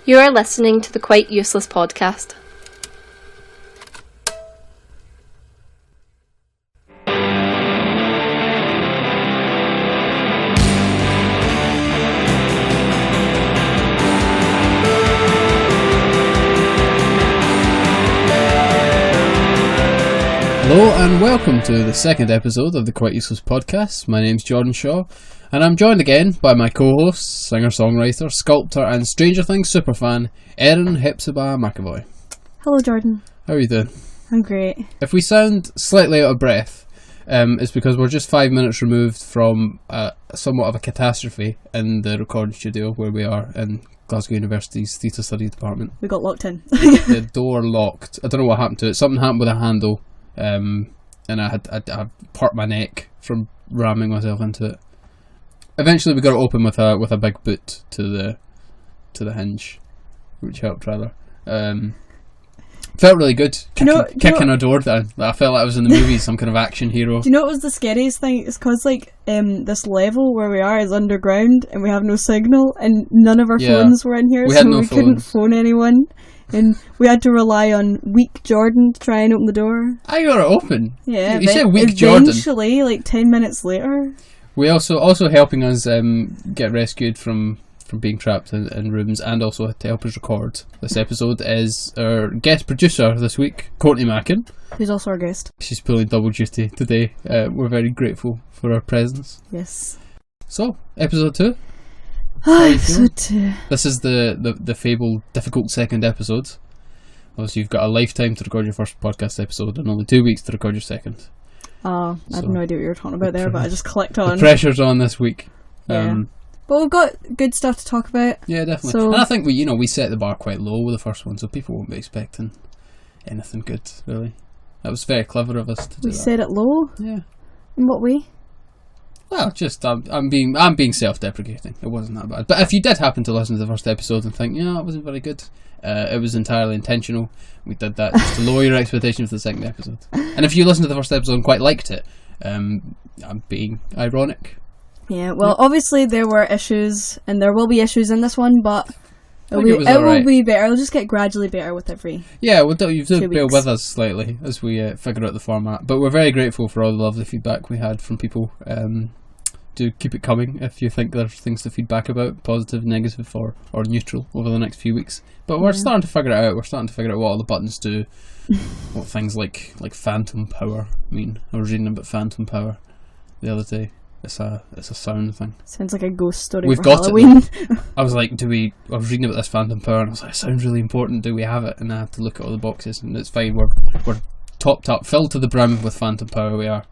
You are listening to the Quite Useless podcast. Hello and welcome to the second episode of the Quite Useless podcast. My name's Jordan Shaw and I'm joined again by my co-host, singer-songwriter, sculptor and Stranger Things superfan, Erin Hepzibah McAvoy. Hello Jordan. How are you doing? I'm great. If we sound slightly out of breath, it's because we're just 5 minutes removed from somewhat of a catastrophe in the recording studio where we are in Glasgow University's Theatre Studies department. We got locked in. The door locked. I don't know what happened to it. Something happened with a handle. And I hurt my neck from ramming myself into it. Eventually, we got it open with a big boot to the hinge, which helped rather. Felt really good. Kicking a door down. I felt like I was in the movies, some kind of action hero. Do you know what was the scariest thing? It's because this level where we are is underground and we have no signal and none of our phones were in here, we couldn't phone anyone. And we had to rely on weak Jordan to try and open the door. I got it open. Yeah, you said weak Jordan. Eventually, like 10 minutes later. We also helping us get rescued from being trapped in rooms, and also to help us record this episode is our guest producer this week, Courtney Mackin. Who's also our guest. She's pulling double duty today. We're very grateful for her presence. Yes. So, episode 2. Episode 2. This is the fabled difficult second episode. Obviously, you've got a lifetime to record your first podcast episode and only 2 weeks to record your second. I had no idea what you were talking about there, but I just clicked on. The pressure's on this week. Yeah. But we've got good stuff to talk about. Yeah, definitely. So, and I think we set the bar quite low with the first one, so people won't be expecting anything good, really. That was very clever of us to do that. We set it low? Yeah. In what way? Well, just I'm being self-deprecating. It wasn't that bad. But if you did happen to listen to the first episode and think, it wasn't very good, it was entirely intentional. We did that just to lower your expectations for the second episode. And if you listened to the first episode and quite liked it, I'm being ironic. Yeah, well, obviously there were issues, and there will be issues in this one, but it will be better. It'll just get gradually better with every. Yeah, you do bear with us slightly as we figure out the format. But we're very grateful for all the lovely feedback we had from people. Do keep it coming if you think there's things to feedback about, positive, negative, or neutral over the next few weeks. But we're starting to figure it out. We're starting to figure out what all the buttons do. What things like phantom power mean. I was reading about phantom power the other day. It's a sound thing. Sounds like a ghost story. We've for got Halloween. it. I was like, I was reading about this phantom power and I was like, it sounds really important. Do we have it? And I had to look at all the boxes and it's fine. We're topped up, filled to the brim with phantom power. We are.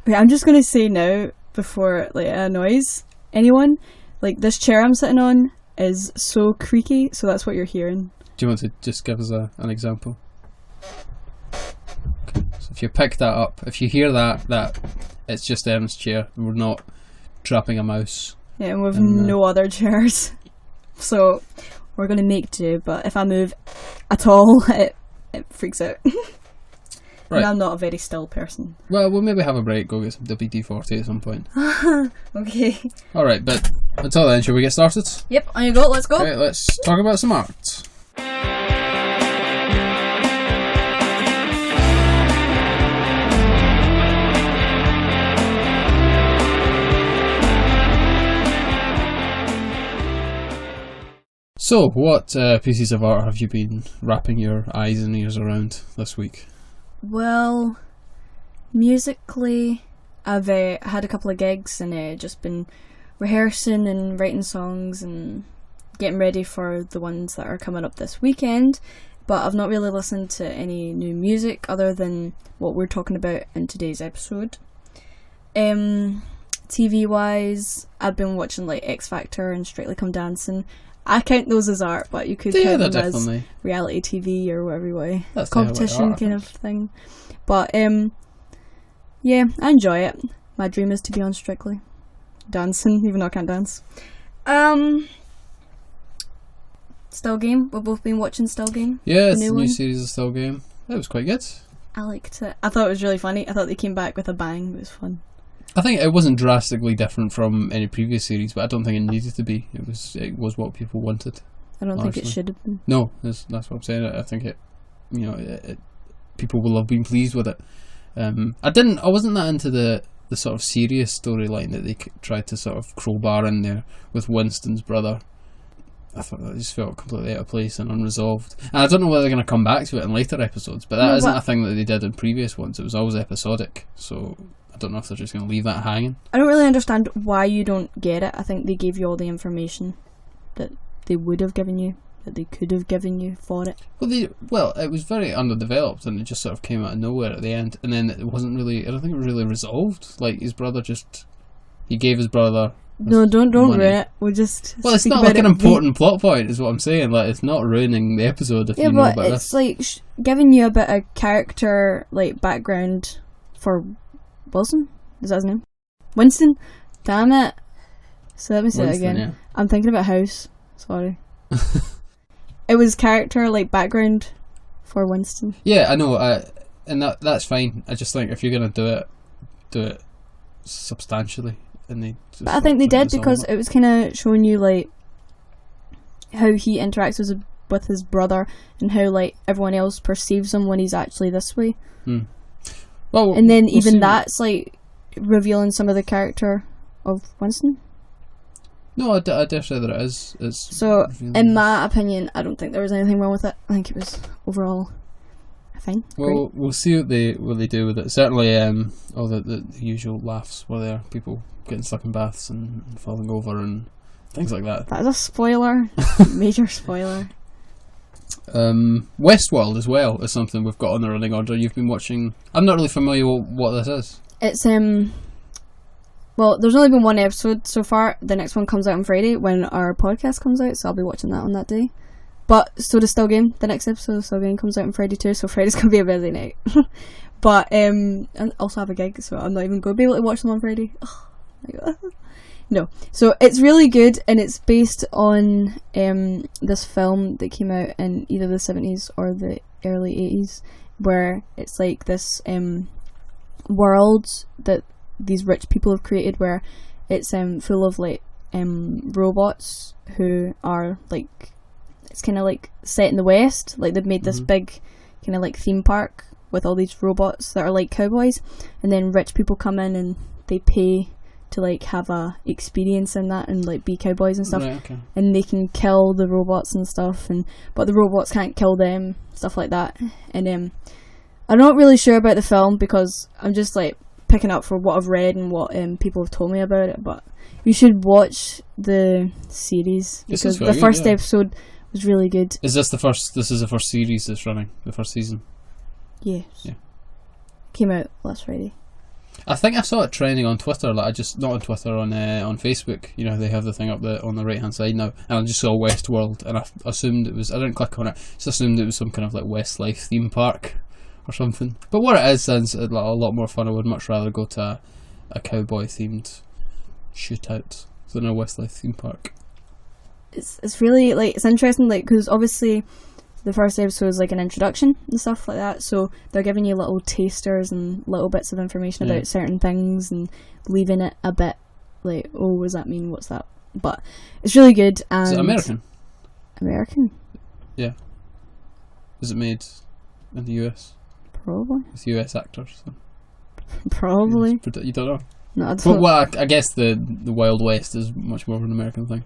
Wait, I'm just gonna say now before it annoys anyone. Like this chair I'm sitting on is so creaky, so that's what you're hearing. Do you want to just give us an example? Okay. So if you pick that up, if you hear that it's just Em's chair. We're not trapping a mouse. Yeah, and we've no other chairs. So we're going to make do, but if I move at all, it freaks out. Right. And I'm not a very still person. Well, we'll maybe have a break, go get some WD-40 at some point. Okay. Alright, but until then, shall we get started? Yep, on you go, let's go. Okay, let's talk about some art. So, what pieces of art have you been wrapping your eyes and ears around this week? Well, musically, I've had a couple of gigs and just been rehearsing and writing songs and getting ready for the ones that are coming up this weekend. But I've not really listened to any new music other than what we're talking about in today's episode. TV-wise, I've been watching like X Factor and Strictly Come Dancing. I count those as art, but you could count them as reality TV or whatever way. That's competition kind of thing. But yeah, I enjoy it. My dream is to be on Strictly Dancing, even though I can't dance. Still Game. We've both been watching Still Game. Yeah, it's the new series of Still Game. It was quite good. I liked it. I thought it was really funny. I thought they came back with a bang. It was fun. I think it wasn't drastically different from any previous series, but I don't think it needed to be. It was what people wanted. I don't think it should have been. No, that's what I'm saying. I think it, people will have been pleased with it. I wasn't that into the sort of serious storyline that they tried to sort of crowbar in there with Winston's brother. I thought that just felt completely out of place and unresolved. And I don't know whether they're going to come back to it in later episodes, but that isn't a thing that they did in previous ones. It was always episodic, so I don't know if they're just going to leave that hanging. I don't really understand why you don't get it. I think they gave you all the information that they would have given you, that they could have given you for it. Well, it was very underdeveloped, and it just sort of came out of nowhere at the end, and then it wasn't really, I don't think it was really resolved. Like, his brother he gave his brother... No, don't ruin it. We'll just... Well, it's not like an important plot point, is what I'm saying. Like, it's not ruining the episode if you know about this. It's like giving you a bit of character, like, background for Wilson. Is that his name? Winston? Damn it. So let me say it again. Yeah. I'm thinking about House. Sorry. It was character, like, background for Winston. Yeah, I know. And that's fine. I just think if you're going to do it substantially. But I think they did because it was kind of showing you like how he interacts with his brother and how like everyone else perceives him when he's actually this way. Well, and then even that's like revealing some of the character of Winston. No, I dare say that it is. So, in my opinion, I don't think there was anything wrong with it. I think it was overall fine. Well, great. We'll see what they do with it. Certainly, all the usual laughs were there. People getting stuck in baths and falling over and things like that. That is a spoiler. Major spoiler. Westworld as well is something we've got on the running order. You've been watching. I'm not really familiar with what this is. It's well, there's only been one episode so far. The next one comes out on Friday when our podcast comes out, so I'll be watching that on that day. But so does Still Game. The next episode of Still Game comes out on Friday too, so Friday's gonna be a busy night. But and also have a gig, so I'm not even going to be able to watch them on Friday. Oh my god. No. So it's really good, and it's based on this film that came out in either the 70s or the early 80s, where it's like this world that these rich people have created, where it's full of like robots who are like, it's kind of like set in the West. Like they've made this big kind of like theme park with all these robots that are like cowboys, and then rich people come in and they pay to like have a experience in that and like be cowboys and stuff. Right, okay. And they can kill the robots and stuff, but the robots can't kill them, stuff like that. And I'm not really sure about the film because I'm just like picking up for what I've read and what people have told me about it. But you should watch the series because the first episode was really good. Is this the first? This is the first series that's running, the first season. Yes. Yeah. Came out last Friday. I think I saw it trending on Twitter. Like not on Twitter, on Facebook. You know, they have the thing up there on the right hand side now, and I just saw Westworld, and I assumed it was. I didn't click on it. Just assumed it was some kind of like Westlife theme park or something. But what it is sounds a lot more fun. I would much rather go to a cowboy themed shootout than a Westlife theme park. It's really like it's interesting, like because obviously the first episode is like an introduction and stuff like that, so they're giving you little tasters and little bits of information about certain things and leaving it a bit like, oh, what does that mean? What's that? But it's really good. And is it American? American? Yeah. Is it made in the US? Probably. With US actors? So. Probably. You don't know? No, I don't. Well, I guess the Wild West is much more of an American thing.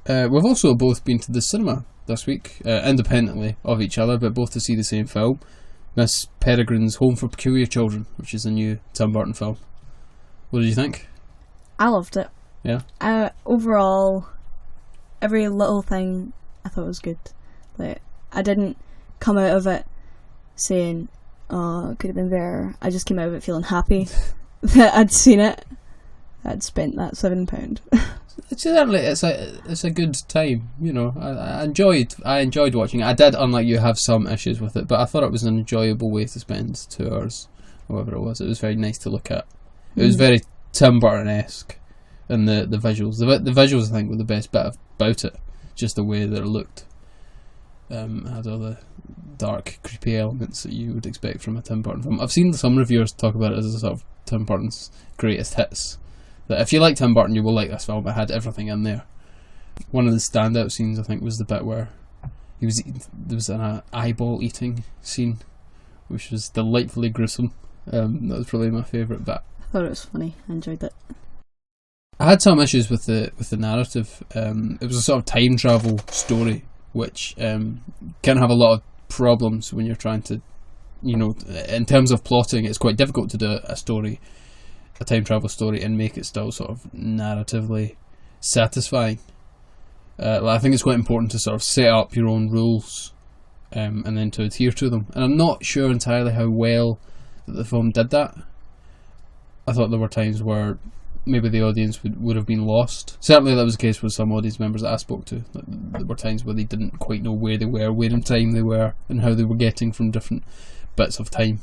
We've also both been to the cinema this week, independently of each other, but both to see the same film, Miss Peregrine's Home for Peculiar Children, which is a new Tim Burton film. What did you think? I loved it. Yeah? Overall, every little thing I thought was good. Like, I didn't come out of it saying, oh, it could have been better. I just came out of it feeling happy that I'd seen it. I'd spent that £7. Certainly, it's a good time. You know, I enjoyed watching it. I did, unlike you, have some issues with it, but I thought it was an enjoyable way to spend 2 hours, however it was. It was very nice to look at. It was very Tim Burton-esque, and the visuals. The visuals, I think, were the best bit about it. Just the way that it looked. Had all the dark, creepy elements that you would expect from a Tim Burton film. I've seen some reviewers talk about it as a sort of Tim Burton's greatest hits. That if you like Tim Burton, you will like this film. It had everything in there. One of the standout scenes, I think, was the bit where there was an eyeball eating scene, which was delightfully gruesome. That was probably my favourite bit. I thought it was funny. I enjoyed it. I had some issues with the narrative. It was a sort of time travel story, which can have a lot of problems when you're trying to, in terms of plotting. It's quite difficult to do a time travel story, and make it still sort of narratively satisfying. I think it's quite important to sort of set up your own rules, and then to adhere to them. And I'm not sure entirely how well that the film did that. I thought there were times where maybe the audience would have been lost. Certainly that was the case with some audience members that I spoke to. There were times where they didn't quite know where they were, where in time they were, and how they were getting from different bits of time.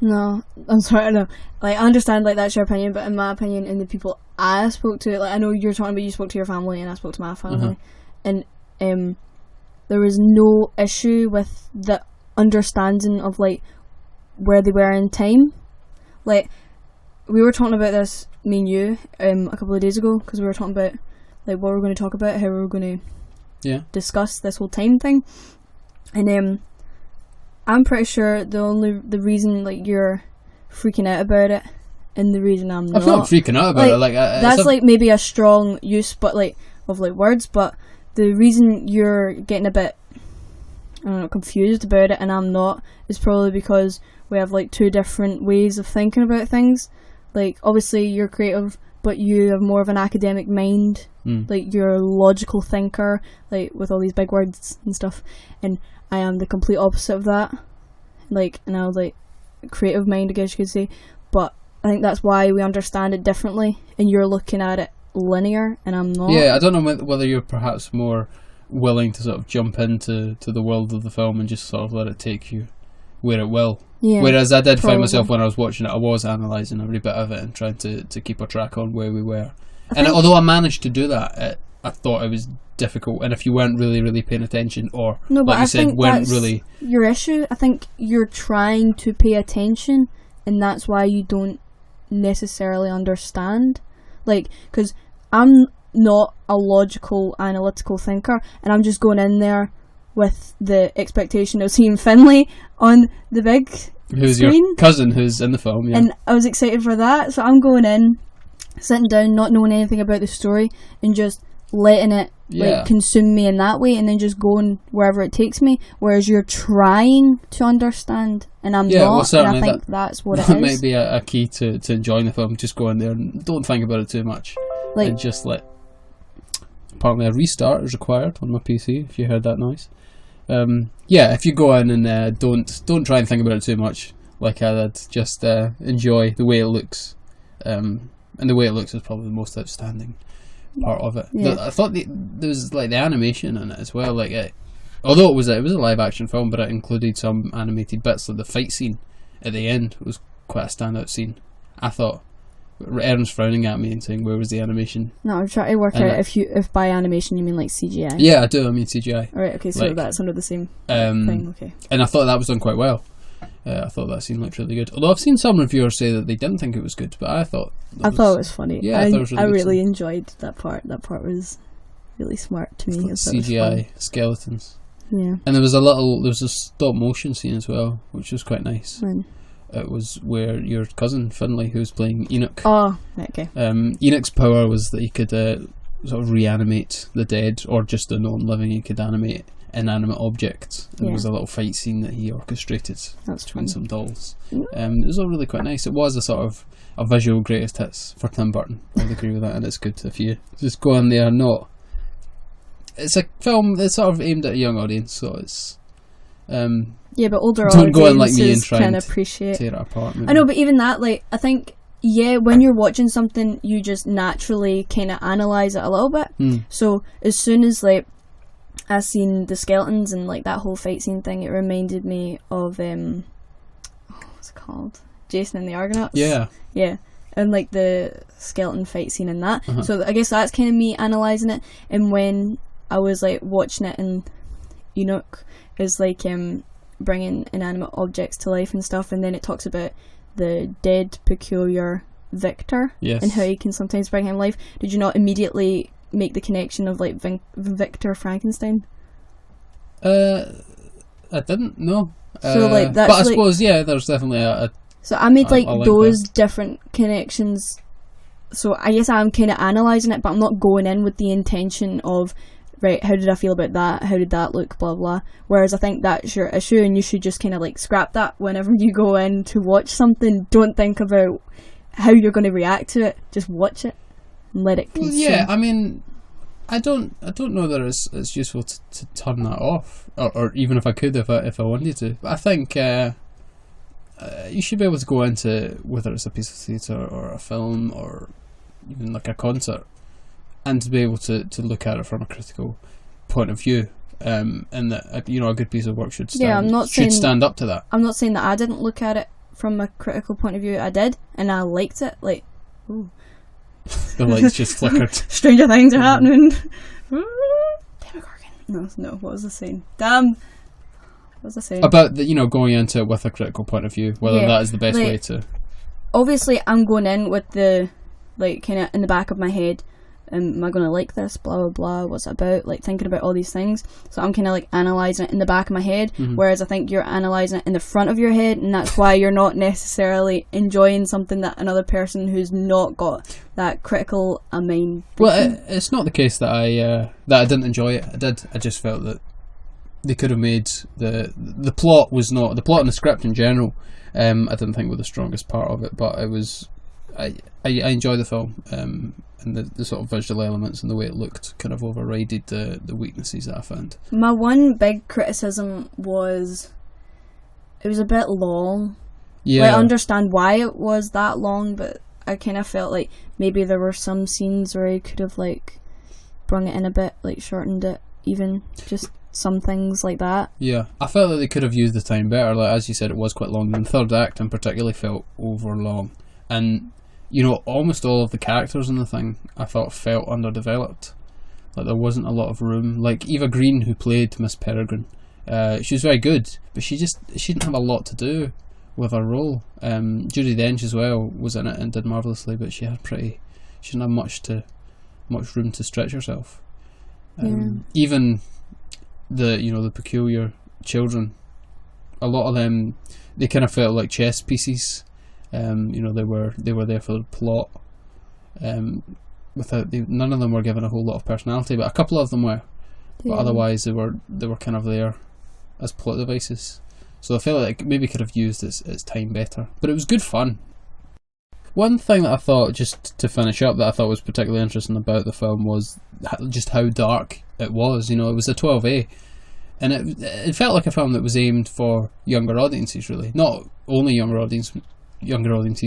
No, I'm sorry, I know. I understand, that's your opinion, but in my opinion, and the people I spoke to, I know you're talking about you spoke to your family, and I spoke to my family, and there was no issue with the understanding of, where they were in time. We were talking about this, me and you, a couple of days ago, because we were talking about, what we were going to talk about, how we were going to discuss this whole time thing, and I'm pretty sure the reason you're freaking out about it, and the reason I'm not. I'm not freaking out about it. That's maybe a strong use, but of words. But the reason you're getting a bit, confused about it, and I'm not, is probably because we have two different ways of thinking about things. Obviously you're creative, but you have more of an academic mind. You're a logical thinker, with all these big words and stuff, and I am the complete opposite of that. And I was creative mind, I guess you could say, but I think that's why we understand it differently, and you're looking at it linear and I'm not. Yeah, I don't know whether you're perhaps more willing to sort of jump into the world of the film and just sort of let it take you where it will. Yeah, whereas I did find myself when I was watching it, I was analysing every bit of it and trying to keep a track on where we were. And although I managed to do that, I thought it was difficult, and if you weren't really, really paying attention, or like you said, weren't really... your issue. I think you're trying to pay attention, and that's why you don't necessarily understand. Because I'm not a logical, analytical thinker, and I'm just going in there with the expectation of seeing Finlay on the big who's screen. Your cousin who's in the film, yeah. And I was excited for that, so I'm going in, sitting down, not knowing anything about the story, and just letting it consume me in that way, and then just going wherever it takes me. Whereas you're trying to understand, and I'm not, and I think that's what it is. That might be a key to enjoying the film. Just go in there and don't think about it too much, and just let. Apparently, a restart is required on my PC. If you heard that noise, if you go in and don't try and think about it too much, like I did. Just enjoy the way it looks, and the way it looks is probably the most outstanding part of it. Yeah. I thought there was the animation in it as well. Although it was a live action film, but it included some animated bits. The fight scene at the end was quite a standout scene. I thought. Aaron's frowning at me and saying, "Where was the animation?" No, I'm trying to work out if by animation you mean CGI. Yeah, I do. I mean CGI. Alright, okay, so that's under the same thing. Okay. And I thought that was done quite well. I thought that scene looked really good. Although I've seen some reviewers say that they didn't think it was good, but I thought it was funny. Yeah, I thought it was really good. I really enjoyed that part. That part was really smart to me. CGI skeletons. Yeah. And there was a stop motion scene as well, which was quite nice. It was where your cousin Finlay, who was playing Enoch. Oh, okay. Enoch's power was that he could sort of reanimate the dead, or just the non-living. He could animate inanimate objects. There was a little fight scene that he orchestrated between some dolls. It was all really quite nice. It was a sort of a visual greatest hits for Tim Burton. I would agree with that, and it's good if you just go in there. It's a film that's sort of aimed at a young audience, so it's. Yeah, but older don't go in like me and audiences try can and appreciate. tear it apart. Maybe. I know, but even that, I think, when you're watching something, you just naturally kind of analyse it a little bit. So as soon as I seen the skeletons and that whole fight scene thing, it reminded me of what's it called? Jason and the Argonauts. Yeah. Yeah. And the skeleton fight scene in that. So I guess that's kind of me analysing it. And when I was watching it, and Enoch is bringing inanimate objects to life and stuff, and then it talks about the dead peculiar Victor and how he can sometimes bring him life. Did you not immediately make the connection of like Victor Frankenstein? I didn't know. So like that's but I suppose there's definitely a so I made like those different connections. So I guess I'm kind of analysing it, but I'm not going in with the intention of, right, how did I feel about that? How did that look? Blah, blah. Whereas I think that's your issue, and you should just kind of like scrap that whenever you go in to watch something. Don't think about how you're going to react to it. Just watch it and let it consume. Yeah, I mean, I don't know that it's useful to turn that off, or even if I could, if I wanted to. But I think you should be able to go into, whether it's a piece of theatre or a film or even like a concert, and to be able to look at it from a critical point of view, and that a good piece of work should stand up to that. I'm not saying that I didn't look at it from a critical point of view. I did, and I liked it. Like, ooh. The lights just flickered. Stranger things are happening. No, what was I saying? Damn. What was I saying? About going into it with a critical point of view, whether that is the best way to. Obviously, I'm going in with the, like, kind of in the back of my head, am I going to like this, blah blah blah, what's it about, like thinking about all these things. So I'm kind of like analysing it in the back of my head, whereas I think you're analysing it in the front of your head, and that's why you're not necessarily enjoying something that another person who's not got that critical mind. Well, it's not the case that I didn't enjoy it. I did. I just felt that they could have made the plot was not the plot and the script in general. I didn't think were the strongest part of it, but it was. I enjoyed the film, and the sort of visual elements and the way it looked kind of overrided the weaknesses that I found. My one big criticism was it was a bit long. Yeah, I understand why it was that long, but I kind of felt like maybe there were some scenes where I could have like brung it in a bit, like shortened it, even just some things like that. Yeah, I felt that they could have used the time better. Like as you said, it was quite long. And the third act in particularly felt over long, and almost all of the characters in the thing I thought felt underdeveloped. Like there wasn't a lot of room. Like Eva Green, who played Miss Peregrine, she was very good, but she didn't have a lot to do with her role. Judi Dench as well was in it and did marvellously, but she didn't have much room to stretch herself. Even the peculiar children, a lot of them, they kind of felt like chess pieces. They were there for the plot. None of them were given a whole lot of personality, but a couple of them were. But otherwise, they were kind of there as plot devices. So I felt like maybe could have used its time better. But it was good fun. One thing that I thought, just to finish up, that I thought was particularly interesting about the film was just how dark it was. It was a 12A. And it felt like a film that was aimed for younger audiences, really. Not only younger audiences,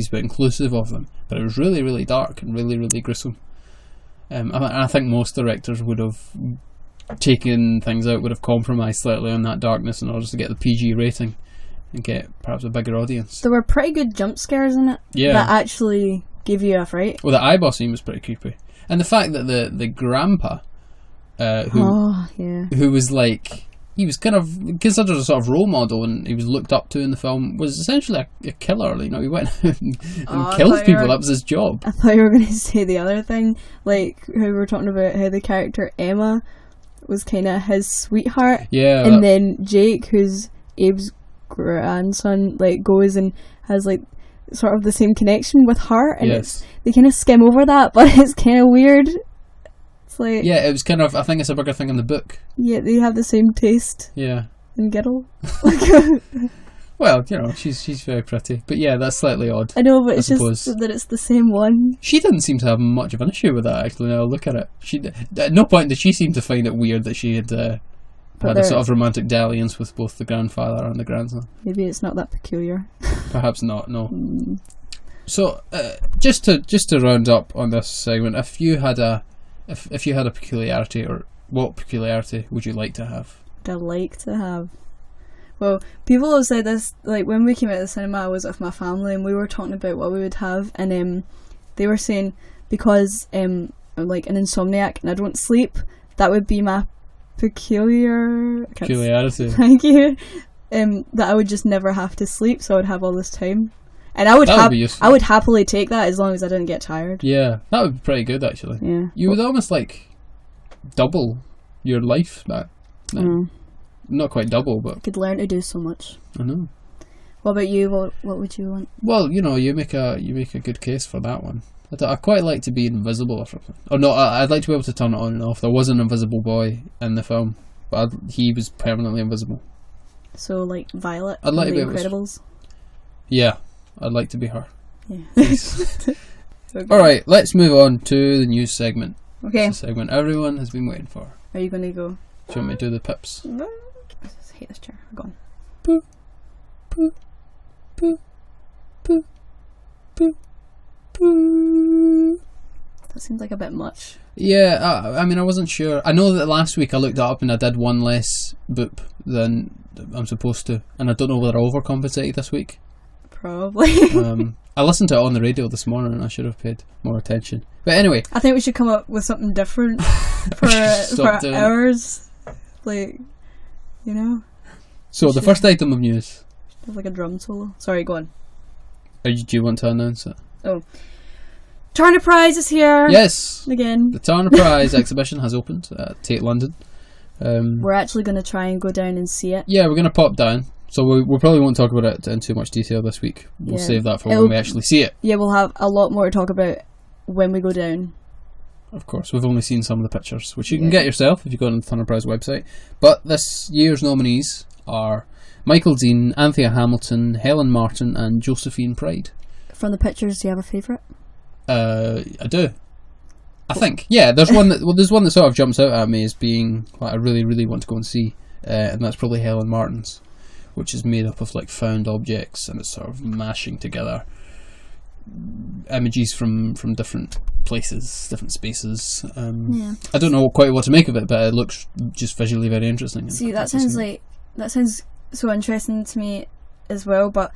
but inclusive of them. But it was really, really dark and really, really gruesome. I think most directors would have taken things out, would have compromised slightly on that darkness in order to get the PG rating and get perhaps a bigger audience. There were pretty good jump scares in it that actually give you a fright. Well, the eyeball scene was pretty creepy. And the fact that the grandpa, who was like... He was kind of considered a sort of role model, and he was looked up to in the film, was essentially a killer. He went and killed people. That was his job. I thought you were going to say the other thing, like how we were talking about how the character Emma was kind of his sweetheart. Yeah. And then Jake, who's Abe's grandson, like goes and has like sort of the same connection with her, and they kind of skim over that, but it's kind of weird. Like, it was kind of, I think it's a bigger thing in the book. Yeah, they have the same taste. Yeah. And Giddle. Well, she's very pretty. But yeah, that's slightly odd. I know, but it's just that it's the same one. She didn't seem to have much of an issue with that, actually, now I look at it. At no point did she seem to find it weird that she had had a sort of romantic dalliance with both the grandfather and the grandson. Maybe it's not that peculiar. Perhaps not, no. So, just to round up on this segment, if you had a peculiarity, or what peculiarity would you like to have? Would I like to have? Well, people have said this, like when we came out of the cinema, I was with my family and we were talking about what we would have, and they were saying, because I'm like an insomniac and I don't sleep, that would be my peculiarity. Thank you. That I would just never have to sleep, so I would have all this time. And I would happily take that as long as I didn't get tired. Yeah, that would be pretty good, actually. Yeah. You would almost like double your life back. Not quite double, but... You could learn to do so much. I know. What about you? What would you want? Well, you make a good case for that one. I quite like to be invisible or something. Or no, I'd like to be able to turn it on and off. There was an invisible boy in the film, but he was permanently invisible. So, like Violet from The Incredibles? Yeah, I'd like to be her. Yeah. Okay. Alright, let's move on to the news segment. Okay. It's the segment everyone has been waiting for. Are you going to go? Do you want me to do the pips? I just hate this chair. Go on. Poo, poo, poo, poo, poo, poo. That seems like a bit much. Yeah, I mean, I wasn't sure. I know that last week I looked it up and I did one less boop than I'm supposed to, and I don't know whether I overcompensated this week. Probably. I listened to it on the radio this morning and I should have paid more attention. But anyway. I think we should come up with something different for ours. Like, you know. So, the first item of news. There's like a drum solo. Sorry, go on. Do you want to announce it? Oh. Turner Prize is here. Yes. Again. The Turner Prize exhibition has opened at Tate London. We're actually going to try and go down and see it. Yeah, we're going to pop down. So we probably won't talk about it in too much detail this week. We'll save that for when we actually see it. Yeah, we'll have a lot more to talk about when we go down. Of course, we've only seen some of the pictures, which you can get yourself if you go on the Turner Prize website. But this year's nominees are Michael Dean, Anthea Hamilton, Helen Martin and Josephine Pride. From the pictures, do you have a favourite? I do. I think. Yeah, there's one that sort of jumps out at me as being like I really, really want to go and see. And that's probably Helen Martin's, which is made up of like found objects and it's sort of mashing together images from different places, different spaces. I don't know quite what to make of it, but it looks just visually very interesting. See, that sounds so interesting to me as well. But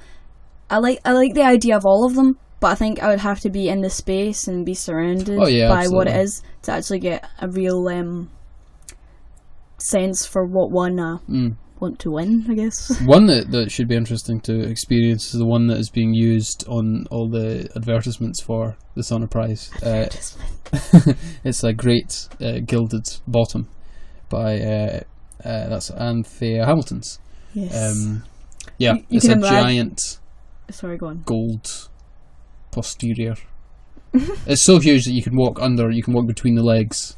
I like the idea of all of them. But I think I would have to be in the space and be surrounded by absolutely. what it is to actually get a real sense for what one want to win, I guess. One that should be interesting to experience is the one that is being used on all the advertisements for the Turner Prize. It's a great gilded bottom by that's Anthea Hamilton's. Yes. It's a giant. Sorry, go on. Gold posterior. It's so huge that you can walk between the legs,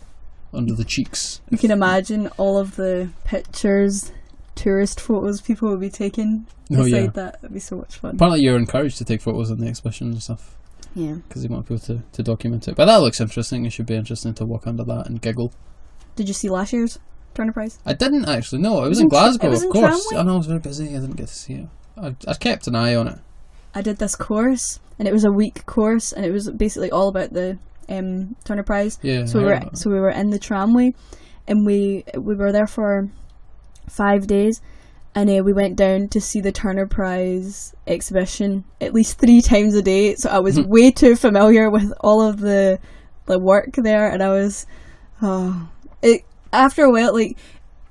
under the cheeks. You can imagine all of the pictures, tourist photos people will be taking beside that. It'd be so much fun. Apparently you're encouraged to take photos in the exhibition and stuff. Yeah. Because they want people to document it. But that looks interesting. It should be interesting to walk under that and giggle. Did you see last year's Turner Prize? I didn't actually, no. It was in Glasgow, of course. Tramway? I know, I was very busy. I didn't get to see it. I kept an eye on it. I did this course, and it was a week course, and it was basically all about the Turner Prize. Yeah. So we were in the tramway, and we were there for 5 days, and we went down to see the Turner Prize exhibition at least 3 times a day. So I was way too familiar with all of the work there, and I was after a while, like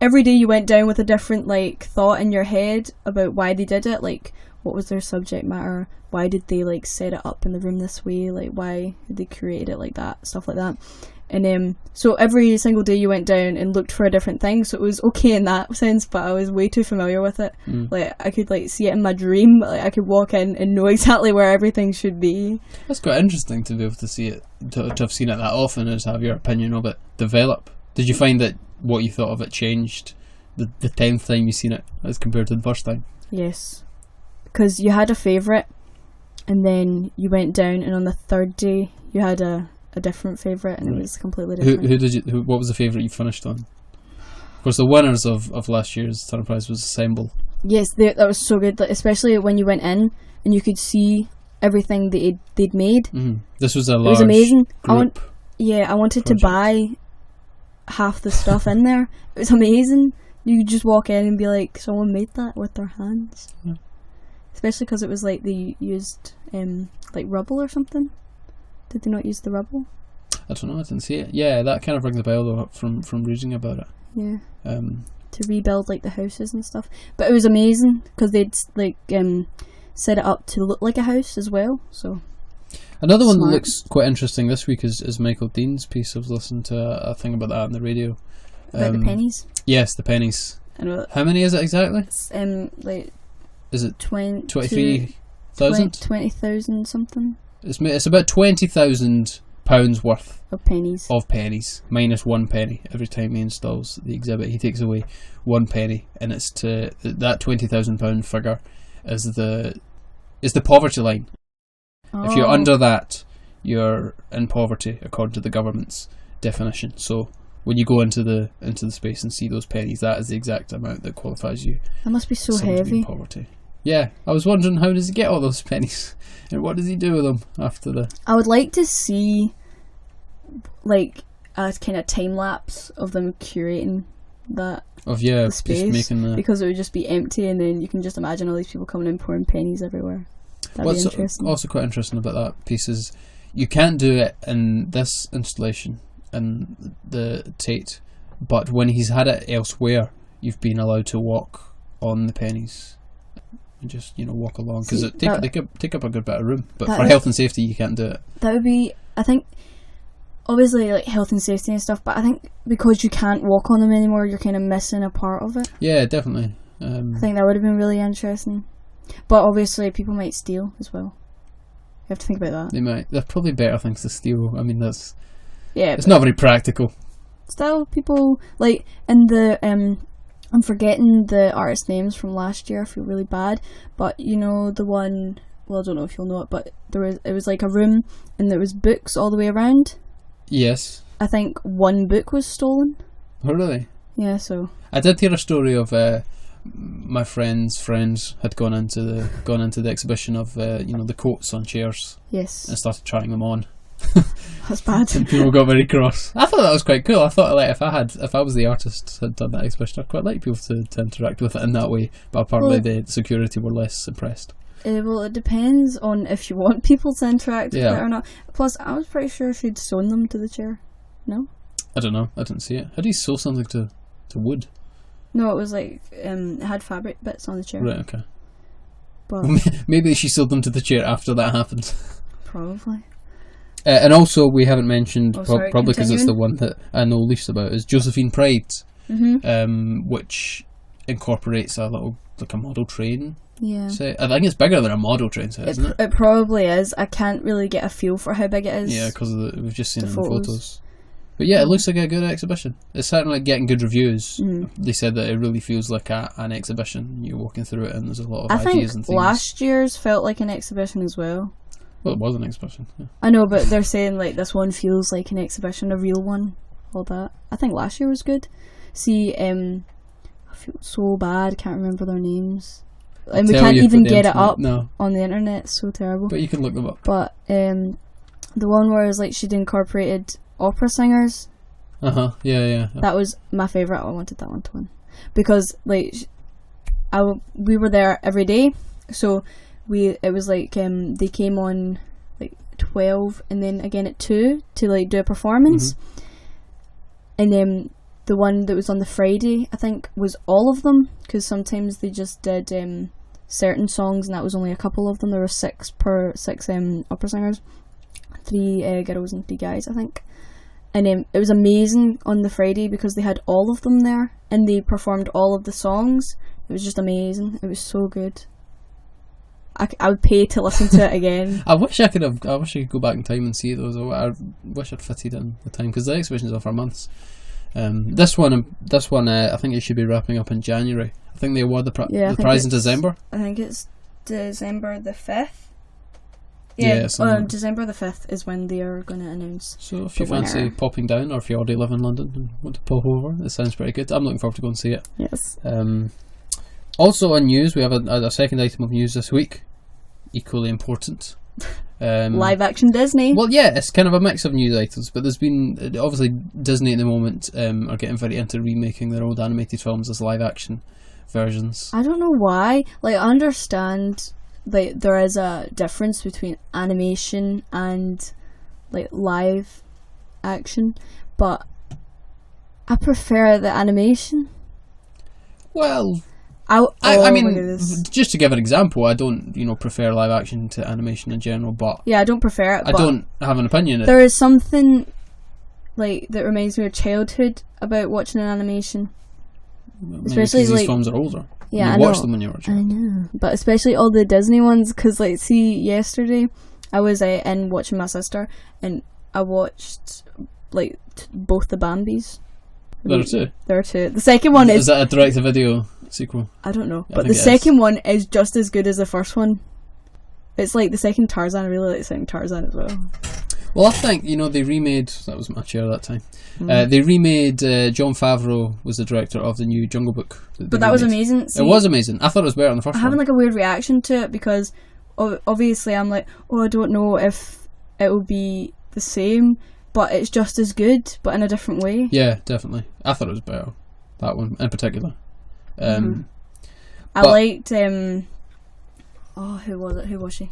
every day you went down with a different thought in your head about why they did it, like. What was their subject matter? Why did they set it up in the room this way? Why did they create it like that? Stuff like that. And so every single day you went down and looked for a different thing. So it was okay in that sense, but I was way too familiar with it. I could see it in my dream. I could walk in and know exactly where everything should be. That's quite interesting to be able to see it, to have seen it that often, and have your opinion of it develop. Did you find that what you thought of it changed the 10th time you seen it as compared to the first time? Yes. Because you had a favourite, and then you went down, and on the 3rd day you had a different favourite, and it was completely different. What was the favourite you finished on? Of course, the winners of last year's Turner Prize was Assemble. Yes, that was so good, especially when you went in and you could see everything they'd made. This was a large. It was amazing. Group I wanted to buy half the stuff in there. It was amazing. You could just walk in and be like, someone made that with their hands. Yeah. Especially because it was they used rubble or something. Did they not use the rubble? I don't know, I didn't see it. Yeah, that kind of rings a bell though from reading about it. Yeah. To rebuild the houses and stuff. But it was amazing because they'd set it up to look like a house as well. So Another one that looks quite interesting this week is Michael Dean's piece. I was listening to a thing about that on the radio. About the pennies? Yes, the pennies. How many is it exactly? It's, is it 23,000? 20,000 something. It's about £20,000 worth of pennies. Minus 1 penny every time he installs the exhibit. He takes away 1 penny, and it's to that £20,000 figure is the poverty line. Oh. If you're under that, you're in poverty according to the government's definition. So when you go into the space and see those pennies, that is the exact amount that qualifies you. That must be so heavy. In poverty. Yeah, I was wondering, how does he get all those pennies, and what does he do with them after the? I would like to see, like, a kind of time lapse of them curating that. The space, just making the. Because it would just be empty, and then you can just imagine all these people coming in pouring pennies everywhere. That'd be interesting. Also quite interesting about that piece is you can't do it in this installation in the Tate, but when he's had it elsewhere, you've been allowed to walk on the pennies. And just walk along, because they take up a good bit of room, but for health and safety you can't do it. That would be, I think, obviously like health and safety and stuff, but I think because you can't walk on them anymore, you're kind of missing a part of it. Yeah, definitely. I think that would have been really interesting, but obviously people might steal as well. You have to think about that. They might. There's probably better things to steal. I mean, it's not very practical. Still, people like in the I'm forgetting the artist names from last year. I feel really bad, but the one. Well, I don't know if you'll know it, but it was like a room, and there was books all the way around. Yes. I think one book was stolen. Oh, really? Yeah. So I did hear a story of my friends had gone into the exhibition of the coats on chairs. Yes. And started trying them on. That's bad. And people got very cross. I thought that was quite cool. I thought, like, if I was the artist had done that exhibition, I'd quite like people to interact with it in that way. But apparently the security were less impressed. Well, it depends on if you want people to interact with it or not. Plus, I was pretty sure she'd sewn them to the chair. No? I don't know. I didn't see it. How do you sew something to wood? No, it was like it had fabric bits on the chair. Right. Okay. But maybe she sewed them to the chair after that happened. Probably. And also, we haven't mentioned, probably because it's the one that I know least about, is Josephine Pride, which incorporates a model train. Yeah. Set. I think it's bigger than a model train set, isn't it? It probably is. I can't really get a feel for how big it is. Yeah, because we've just seen it in the photos. But yeah, it looks like a good exhibition. It's certainly getting good reviews. They said that it really feels like an exhibition. You're walking through it and there's a lot of ideas and things. Last year's felt like an exhibition as well. Well, it was an exhibition. Yeah. I know, but they're saying like this one feels like an exhibition, a real one. All that. I think last year was good. See, I feel so bad. I can't remember their names. And we can't even get it up on the internet. It's so terrible. But you can look them up. But the one where it was like she'd incorporated opera singers. Yeah. That was my favourite. I wanted that one to win because like we were there every day, so it was like they came on like 12 and then again at 2 to like do a performance, and then the one that was on the Friday I think was all of them, because sometimes they just did certain songs and that was only a couple of them. There were six opera singers, 3 girls and 3 guys I think. And it was amazing on the Friday because they had all of them there and they performed all of the songs. It was just amazing. It was so good. I would pay to listen to it again. I wish I could go back in time and see those. I wish I'd fitted in the time because the exhibition's on for months. This one, I think it should be wrapping up in January. I think they award the prize in December. I think it's December the 5th. Yeah, December the 5th is when they are going to announce. So if you fancy popping down, or if you already live in London and want to pop over, it sounds pretty good. I'm looking forward to go and see it. Yes. Also on news, we have a second item of news this week, equally important. Live action Disney. Well, yeah, it's kind of a mix of news items, but there's been obviously Disney at the moment are getting very into remaking their old animated films as live action versions. I don't know why. Like, I understand like there is a difference between animation and like live action, but I prefer the animation. Well, I mean, just to give an example, I don't, prefer live action to animation in general, but yeah, I don't prefer it. I don't have an opinion. There is something that reminds me of childhood about watching an animation, especially these films are older. Yeah, you watched them when you were a child. I know, but especially all the Disney ones, because see, yesterday I was in watching my sister, and I watched both the Bambis. There are two. There are two. The second one is that a direct-to-video sequel? I don't know, but the second one is just as good as the first one. It's like the second Tarzan. I really like the second Tarzan as well. Well, I think they remade. That was my chair that time. They remade. Jon Favreau was the director of the new Jungle Book. But that was amazing. See, it was amazing. I thought it was better than the first one. I'm having a weird reaction to it because obviously I'm like, I don't know if it will be the same, but it's just as good, but in a different way. Yeah, definitely. I thought it was better. That one in particular. I liked. Who was it? Who was she?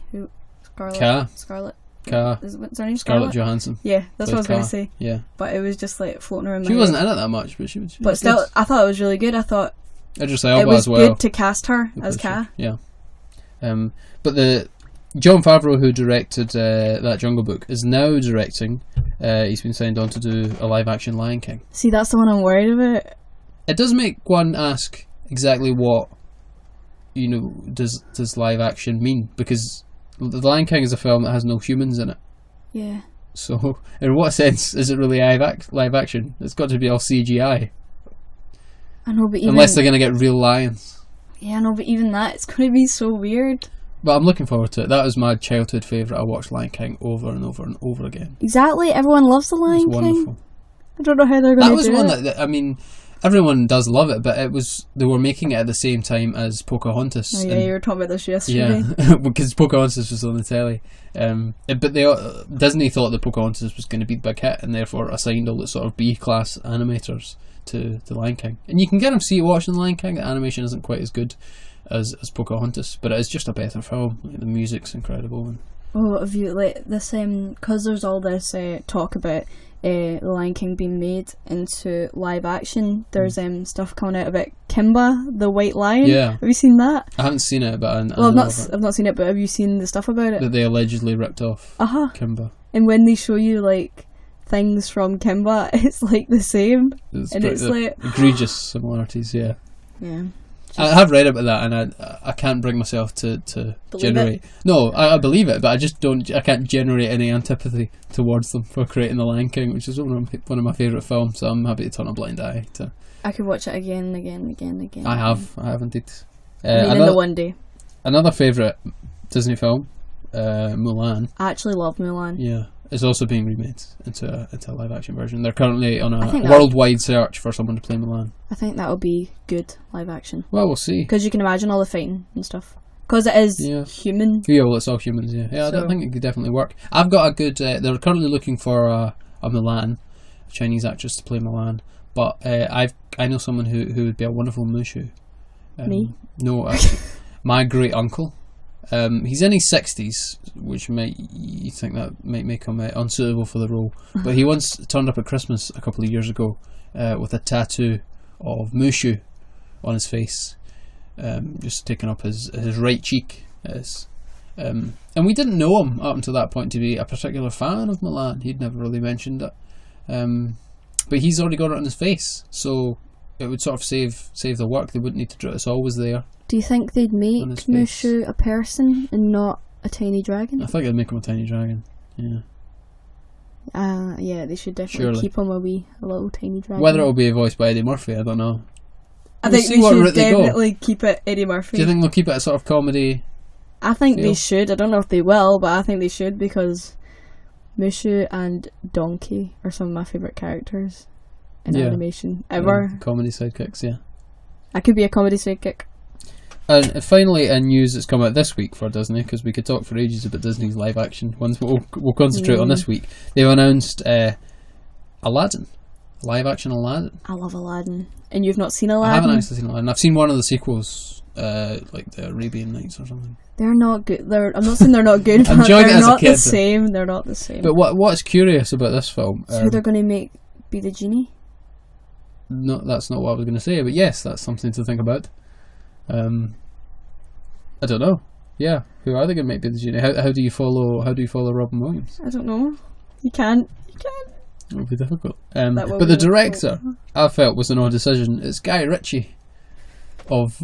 Scarlett. What's her name? Scarlett Johansson. Yeah, that's what I was going to say. Yeah. But it was just floating around. She wasn't in it that much, but she But still, good. I thought it was really good. I thought Idris Elba it was as well. Good to cast her as Kaa. Yeah. But the Jon Favreau, who directed that Jungle Book, is now directing. He's been signed on to do a live-action Lion King. See, that's the one I'm worried about. It does make one ask exactly what does live action mean, because The Lion King is a film that has no humans in it. Yeah. So, in what sense is it really live action? It's got to be all CGI. I know, but unless they're going to get real lions. Yeah, I know, but even that, it's going to be so weird. But I'm looking forward to it. That was my childhood favourite. I watched Lion King over and over and over again. Exactly. Everyone loves The Lion King. Wonderful. I don't know how they're going to do it. That was one that, I mean, everyone does love it, but they were making it at the same time as Pocahontas. Oh yeah, you were talking about this yesterday. Yeah, because Pocahontas was on the telly. But Disney thought that Pocahontas was going to be the big hit, and therefore assigned all the sort of B-class animators to The Lion King. And you can get them see watching The Lion King. The animation isn't quite as good as Pocahontas, but it is just a better film. The music's incredible. Have you this? Because there's all this talk about The Lion King being made into live action. There's stuff coming out about Kimba, the white lion. Yeah. Have you seen that? I haven't seen it, but I've not seen it, but have you seen the stuff about it? That they allegedly ripped off Kimba. And when they show you things from Kimba, it's the same. It's egregious similarities. Yeah. Yeah. I have read about that, and I can't bring myself to generate it. No, I believe it, but I can't generate any antipathy towards them for creating The Lion King, which is one of my favourite films, so I'm happy to turn a blind eye to. I could watch it again and again and again and again. I have indeed. In the one day. Another favourite Disney film, Mulan. I actually love Mulan. Yeah. It's also being remade into a live action version. They're currently on a worldwide search for someone to play Mulan. I think that'll be good live action. Well, we'll see. Because you can imagine all the fighting and stuff. Because it is human. Yeah, well, it's all humans. Yeah, I think it could definitely work. I've got a good. They're currently looking for a Mulan, a Chinese actress to play Mulan. But I know someone who would be a wonderful Mushu. Me? No, my great uncle. He's in his 60s, which you think that might make him unsuitable for the role. But he once turned up at Christmas a couple of years ago with a tattoo of Mushu on his face, just taking up his right cheek. And we didn't know him up until that point to be a particular fan of Mulan. He'd never really mentioned it. But he's already got it on his face, so it would sort of save the work. They wouldn't need to draw it. It's always there. Do you think they'd make Mushu a person and not a tiny dragon? I think they'd make him a tiny dragon. Yeah. Yeah, they should definitely keep him a little tiny dragon. Whether it'll be voiced by Eddie Murphy, I don't know. I think they should definitely keep it Eddie Murphy. Do you think they'll keep it a sort of comedy? I think they should. I don't know if they will, but I think they should, because Mushu and Donkey are some of my favourite characters in animation ever. Comedy sidekicks, yeah. I could be a comedy sidekick. And finally, a news that's come out this week for Disney, because we could talk for ages about Disney's live action ones, but we'll concentrate on this week. They've announced Aladdin, live action Aladdin. I love Aladdin. And you've not seen Aladdin? I haven't actually seen Aladdin. I've seen one of the sequels, like the Arabian Nights or something. They're not good. I'm not saying they're not good, but they're not the same. They're not the same. But what's curious about this film? So they're going to be the genie? No, that's not what I was going to say. But yes, that's something to think about. I don't know. Yeah, who are they going to make be the Genie? How do you follow Robin Williams? I don't know. You can't. It would be difficult. But the director, I felt, was an odd decision. It's Guy Ritchie of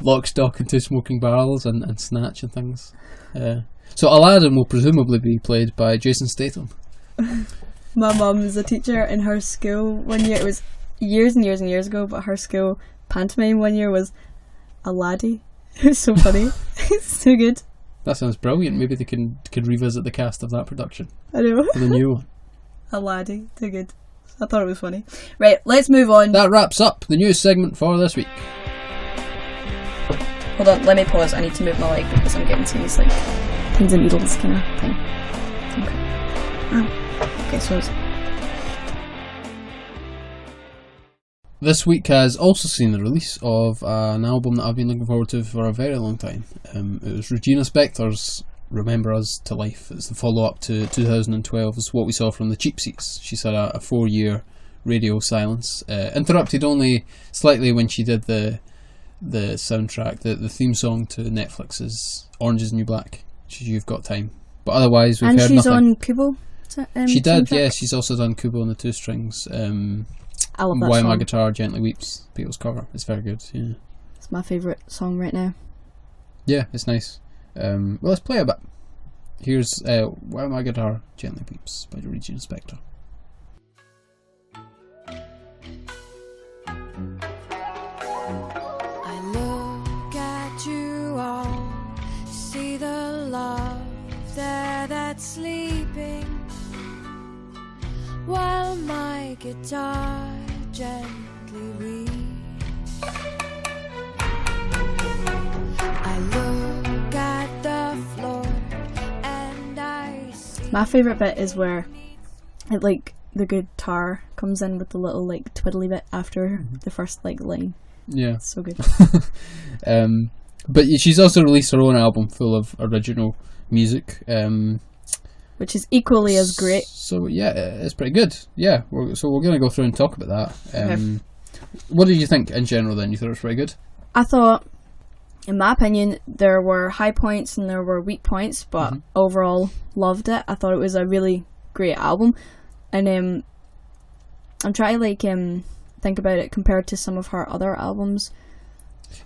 Lock, Stock and Two Smoking Barrels and Snatch and things. So Aladdin will presumably be played by Jason Statham. My mum was a teacher in her school one year. It was years and years and years ago, but her school pantomime one year was a laddie. It was so funny. It's so good. That sounds brilliant. Maybe they could revisit the cast of that production. I know. For the new one. A laddie. Too good. I thought it was funny. Right, let's move on. That wraps up the news segment for this week. Hold on, let me pause. I need to move my leg because I'm getting to these like pins and needles kind of thing. Okay, so this week has also seen the release of an album that I've been looking forward to for a very long time. It was Regina Spektor's Remember Us to Life. It's the follow-up to 2012. It's what we saw from the Cheap Seats. She's had a 4-year radio silence, interrupted only slightly when she did the soundtrack, the theme song to Netflix's Orange is the New Black, which is You've Got Time. But otherwise, we've heard nothing. And she's on Kubo? She did, yeah. She's also done Kubo and the Two Strings. I love that Why song. My Guitar Gently Weeps, Beatles cover. It's very good, yeah. It's my favourite song right now. Yeah, it's nice. Well, let's play a bit. Here's Why My Guitar Gently Weeps by Regina Spektor. I look at you all, see the love there that's sleeping, while my guitar gently weeps. I look at the floor and I see. My favourite bit is where it like the guitar comes in with the little like twiddly bit after the first like line. Yeah, it's so good. But she's also released her own album full of original music, which is equally as great. So yeah, it's pretty good. Yeah, so we're going to go through and talk about that. Okay. What did you think in general then? You thought it was pretty good? I thought, in my opinion, there were high points and there were weak points, but overall loved it. I thought it was a really great album, and I'm trying to think about it compared to some of her other albums.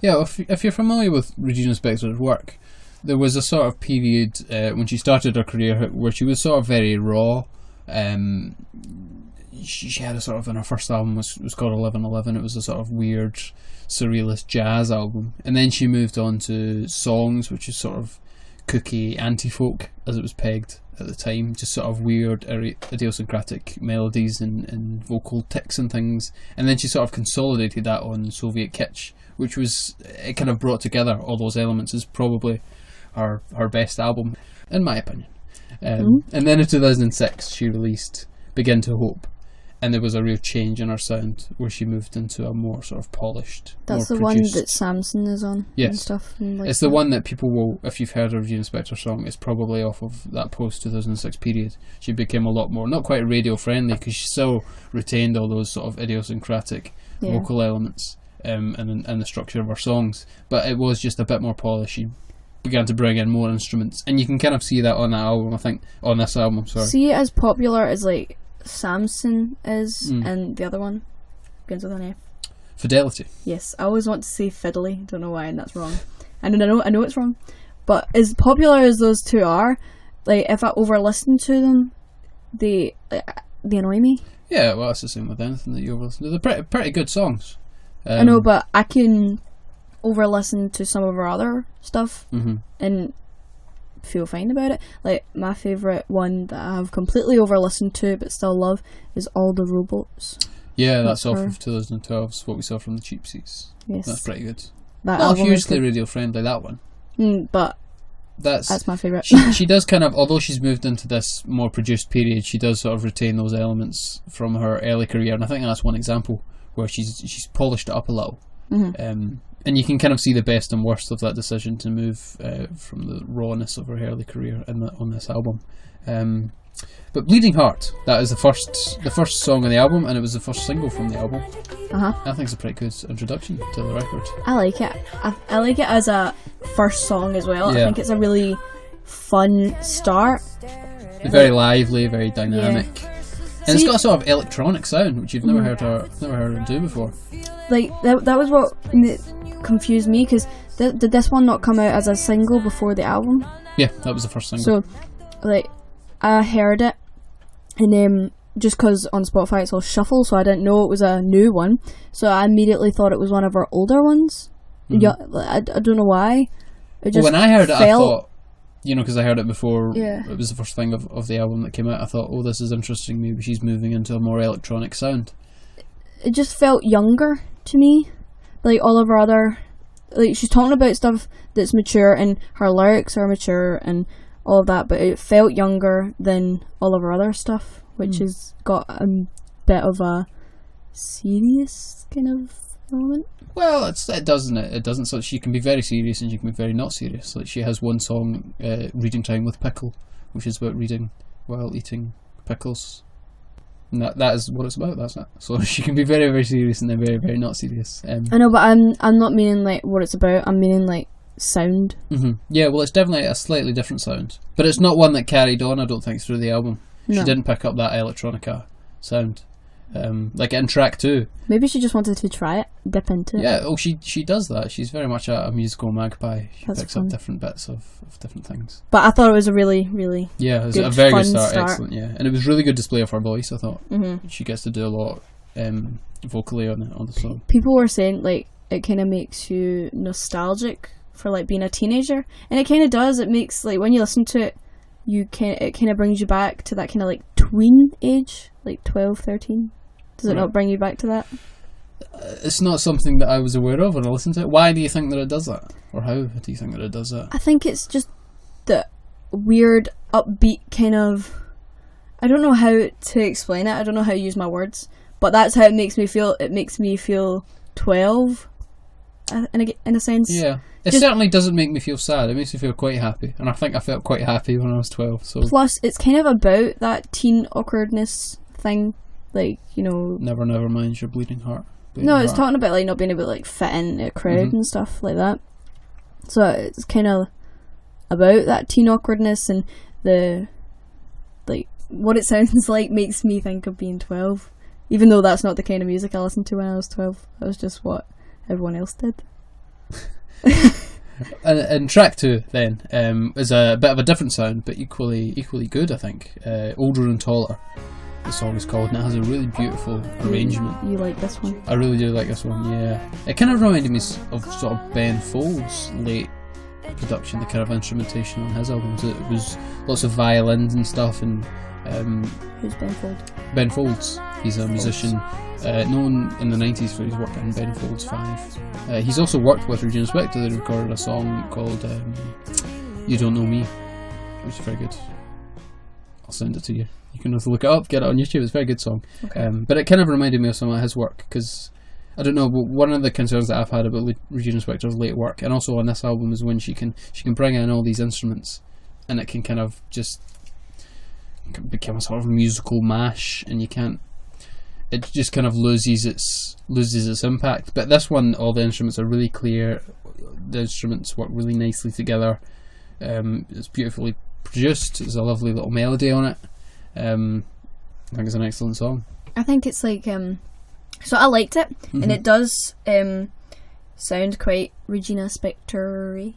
Yeah, if you're familiar with Regina Spektor's work, there was a sort of period when she started her career where she was sort of very raw. She had a sort of, in her first album was called 1111. It was a sort of weird surrealist jazz album, and then she moved on to Songs, which is sort of kooky anti-folk as it was pegged at the time, just sort of weird idiosyncratic melodies and vocal tics and things, and then she sort of consolidated that on Soviet Kitsch, which was, it kind of brought together all those elements. Is probably her best album in my opinion. And then in 2006 she released Begin to Hope, and there was a real change in her sound where she moved into a more sort of polished. That's the produced one that Samson is on. Yes. And stuff. And like it's the one that people will, if you've heard a Regina Spektor song, it's probably off of that post 2006 period. She became a lot more, not quite radio friendly, because she still retained all those sort of idiosyncratic vocal elements and the structure of her songs, but it was just a bit more polished. She began to bring in more instruments, and you can kind of see that on that album. I think on this album, I'm sorry. See it as popular as like Samson is, and the other one begins with an F. Fidelity. Yes, I always want to say fiddly. Don't know why, and that's wrong. I know it's wrong, but as popular as those two are, like if I over listen to them, they annoy me. Yeah, well, that's the same with anything that you over listen to. They're pretty good songs. I know, but I can over listen to some of her other stuff and feel fine about it. Like my favourite one that I have completely over listened to but still love is All the Robots. Yeah, that's off of 2012's What We Saw from the Cheap Seats. Yes. That's pretty good. That not hugely radio friendly, that one. But that's my favourite. She does kind of, although she's moved into this more produced period, she does sort of retain those elements from her early career, and I think that's one example where she's polished it up a little. And you can kind of see the best and worst of that decision to move from the rawness of her early career on this album. But Bleeding Heart, that is the first song on the album, and it was the first single from the album. I think it's a pretty good introduction to the record. I like it. I like it as a first song as well. Yeah. I think it's a really fun start. Very lively, very dynamic. Yeah. And it's got a sort of electronic sound, which you've never heard her do before. Like, that was what confused me, because did this one not come out as a single before the album? Yeah, that was the first single. So, like, I heard it, and just because on Spotify it's all shuffle, so I didn't know it was a new one, so I immediately thought it was one of her older ones. Yeah, I don't know why. When I heard it, I thought, because I heard it before, it was the first thing of the album that came out, I thought, oh, this is interesting, maybe she's moving into a more electronic sound. It just felt younger to me, like all of her other, like, she's talking about stuff that's mature, and her lyrics are mature, and all of that, but it felt younger than all of her other stuff, which has got a bit of a serious kind of element. Well, it doesn't. So she can be very serious and she can be very not serious. Like, she has one song, Reading Time with Pickle, which is about reading while eating pickles. And that is what it's about. That's it. So she can be very, very serious and then very, very not serious. I know, but I'm not meaning like what it's about. I'm meaning like sound. Yeah, well, it's definitely a slightly different sound, but it's not one that carried on, I don't think, through the album. No. She didn't pick up that electronica sound, like in track 2. Maybe she just wanted to try it, dip into it. Yeah, she does that. She's very much a musical magpie. She picks up different bits of different things. But I thought it was a really, really it was a very good start. Excellent, yeah, and it was really good display of her voice. I thought she gets to do a lot vocally on the song. People were saying like it kind of makes you nostalgic for like being a teenager, and it kind of does. It makes, like, when you listen to it, it kind of brings you back to that kind of like tween age, like 12, 13. Does it not bring you back to that? It's not something that I was aware of when I listened to it. Why do you think that it does that, or how do you think that it does that? I think it's just the weird upbeat kind of, I don't know how to explain it, I don't know how to use my words, but that's how it makes me feel. It makes me feel 12 in a sense. Yeah. It certainly doesn't make me feel sad. It makes me feel quite happy. And I think I felt quite happy when I was 12. So. Plus, it's kind of about that teen awkwardness thing. Like, Never mind your bleeding heart. It's talking about like not being able to like fit in a crowd and stuff like that. So it's kind of about that teen awkwardness, and the, like, what it sounds like makes me think of being 12. Even though that's not the kind of music I listened to when I was 12. That was just what everyone else did. And track 2 then is a bit of a different sound, but equally good, I think. Older and Taller, the song is called, and it has a really beautiful arrangement. You like this one? I really do like this one, yeah. It kind of reminded me of sort of Ben Folds' late production, the kind of instrumentation on his albums. It was lots of violins and stuff, and who's Ben Folds? Ben Folds. He's a musician known in the 90s for his work in Ben Folds 5. He's also worked with Regina Spektor. They recorded a song called You Don't Know Me, which is very good. I'll send it to you. You can also look it up, get it on YouTube. It's a very good song. Okay. But it kind of reminded me of some of his work, because I don't know, but one of the concerns that I've had about Regina Spektor's late work, and also on this album, is when she can bring in all these instruments, and it can kind of just become a sort of musical mash, and it just kind of loses its impact. But this one, all the instruments are really clear. The instruments work really nicely together. It's beautifully produced. There's a lovely little melody on it. I think it's an excellent song. I think it's like so I liked it, and it does sound quite Regina Spektor-y,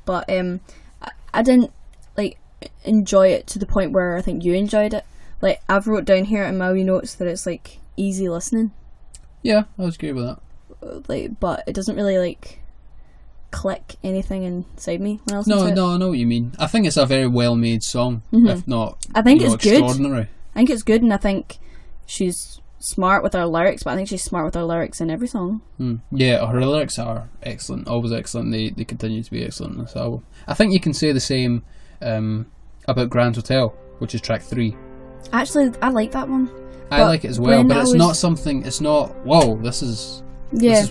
but I didn't like enjoy it to the point where I think you enjoyed it. Like, I've wrote down here in my wee notes that it's like easy listening. Yeah, I was agree with that. Like, but it doesn't really like click anything inside me when I listen to it. No, I know what you mean. I think it's a very well made song, if not, I think it's extraordinary. Good. I think it's good, and I think she's smart with her lyrics, but I think she's smart with her lyrics in every song. Yeah, her lyrics are excellent, always excellent. They continue to be excellent in this album. I think you can say the same about Grand Hotel, which is track 3. Actually, I like that one. I like it as well, but it's not something. It's not. Whoa, this is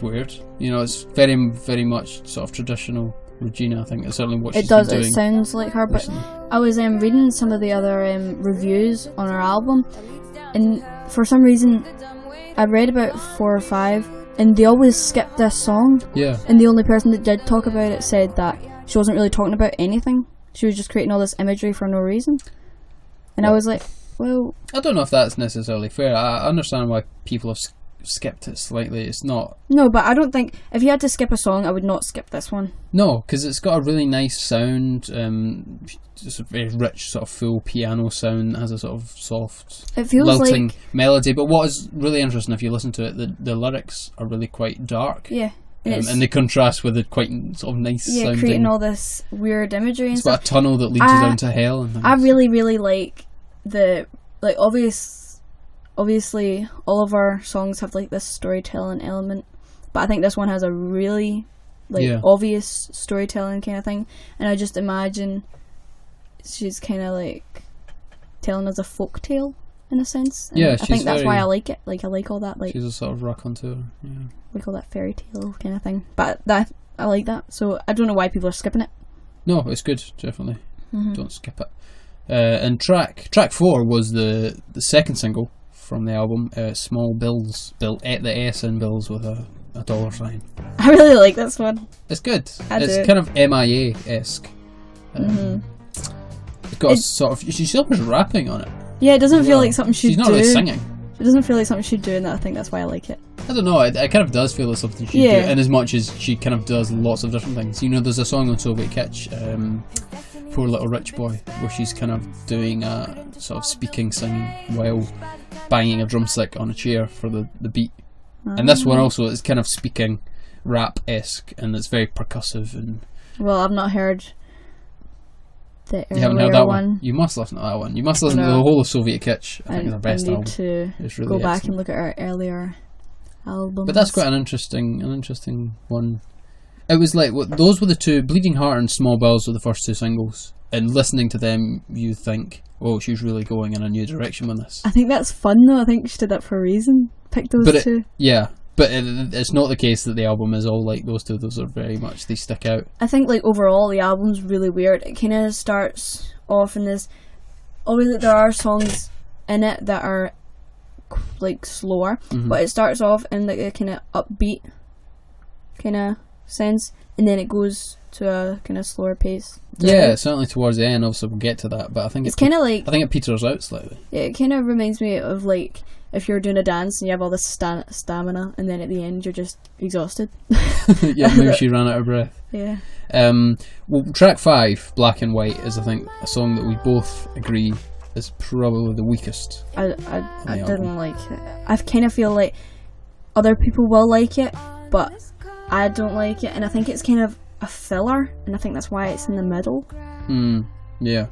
weird. It's very, very much sort of traditional Regina, I think. It's certainly what she's it does. Been doing it sounds like her. But recently. I was reading some of the other reviews on her album, and for some reason, I read about 4 or 5, and they always skipped this song. Yeah. And the only person that did talk about it said that she wasn't really talking about anything. She was just creating all this imagery for no reason. And I was like, well... I don't know if that's necessarily fair. I understand why people have skipped it slightly. It's not... No, but I don't think... If you had to skip a song, I would not skip this one. No, because it's got a really nice sound. Just a very rich, sort of full piano sound. It has a sort of soft, it feels lilting like... melody. But what is really interesting, if you listen to it, the lyrics are really quite dark. Yeah. And they contrast with the quite sort of nice sounding... creating all this weird imagery and it's stuff. got a tunnel that leads you down to hell. And I really, really like the... Like, obviously, all of our songs have, like, this storytelling element. But I think this one has a really, obvious storytelling kind of thing. And I just imagine she's kind of, like, telling us a folk tale, in a sense. And I think that's why I like it. Like, I like all that, like... She's a sort of raconteur, yeah. Like all that fairy tale kind of thing. But I like that. So I don't know why people are skipping it. No, it's good, definitely. Don't skip it. And track 4 was the second single from the album, Small Bills, the S in bills with a dollar sign. I really like this one. It's good. It's kind of MIA-esque. It's got a sort of... She's almost rapping on it. Yeah, it doesn't feel like something she'd do. She's not really singing. It doesn't feel like something she'd do, and I think that's why I like it. I don't know, it kind of does feel like something she'd do, in as much as she kind of does lots of different things. You know, there's a song on Soviet Kitsch, Poor Little Rich Boy, where she's kind of doing a sort of speaking, singing, while banging a drumstick on a chair for the beat. And this one also is kind of speaking, rap-esque, and it's very percussive. And well, I've not heard the you haven't heard that one? You must listen to that one. You must listen to the whole of Soviet Kitsch. I think it's her best album. I need to go back and look at her earlier albums. But that's quite an interesting one. It was like, those were the two, Bleeding Heart and Small Bells were the first 2 singles. And listening to them, you think, oh, she's really going in a new direction with this. I think that's fun though. I think she did that for a reason. Picked those 2. Yeah. But it's not the case that the album is all like those 2. Those are very much, they stick out. I think, like, overall, the album's really weird. It kind of starts off in this... Obviously, there are songs in it that are, like, slower. But it starts off in, like, a kind of upbeat kind of sense. And then it goes to a kind of slower pace. Yeah, certainly towards the end. Obviously, we'll get to that. But I think it's kind of like... I think it peters out slightly. Yeah, it kind of reminds me of, like... If you're doing a dance and you have all this stamina, and then at the end you're just exhausted. Yeah, maybe she ran out of breath. Yeah. Well, track 5, Black and White, is I think a song that we both agree is probably the weakest. I didn't like it. I kind of feel like other people will like it, but I don't like it, and I think it's kind of a filler, and I think that's why it's in the middle. Yeah.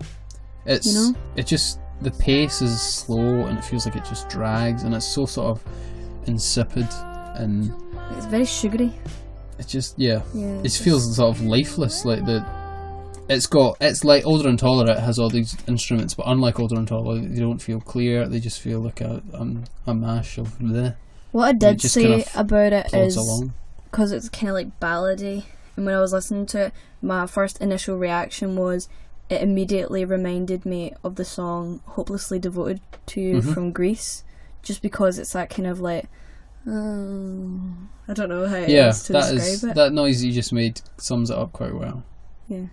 It's, you know? It just... The pace is slow and it feels like it just drags, and it's so sort of insipid, and it's very sugary. It's just it feels sort of lifeless. Like it's like Older and Taller. It has all these instruments, but unlike Older and Taller, they don't feel clear. They just feel like a mash of the. What I did say about it is because it's kind of like ballady, and when I was listening to it, my first initial reaction was, it immediately reminded me of the song Hopelessly Devoted to You from Greece, just because it's that kind of like, I don't know how else to describe it. That noise you just made sums it up quite well. Yeah.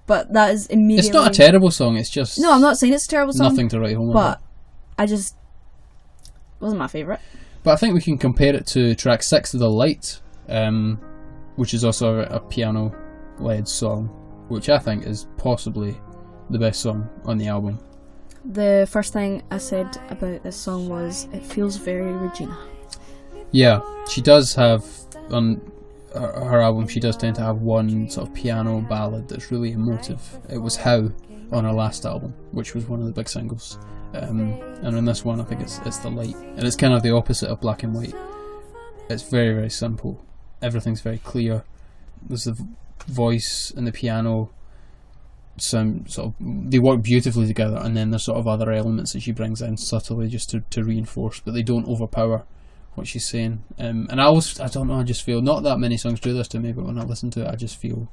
But that is immediately... It's not a terrible song, it's just... No, I'm not saying it's a terrible song. Nothing to write home But about. I just... wasn't my favourite. But I think we can compare it to track 6 of The Light, which is also a piano-led song, which I think is possibly the best song on the album. The first thing I said about this song was, it feels very Regina. Yeah, she does have, on her album, she does tend to have one sort of piano ballad that's really emotive. It was How on her last album, which was one of the big singles. And on this one, I think it's The Light. And it's kind of the opposite of Black and White. It's very, very simple. Everything's very clear. There's the voice and the piano, some sort of, they work beautifully together, and then there's sort of other elements that she brings in subtly just to reinforce, but they don't overpower what she's saying. And I don't know, I just feel, not that many songs do this to me, but when I listen to it, I just feel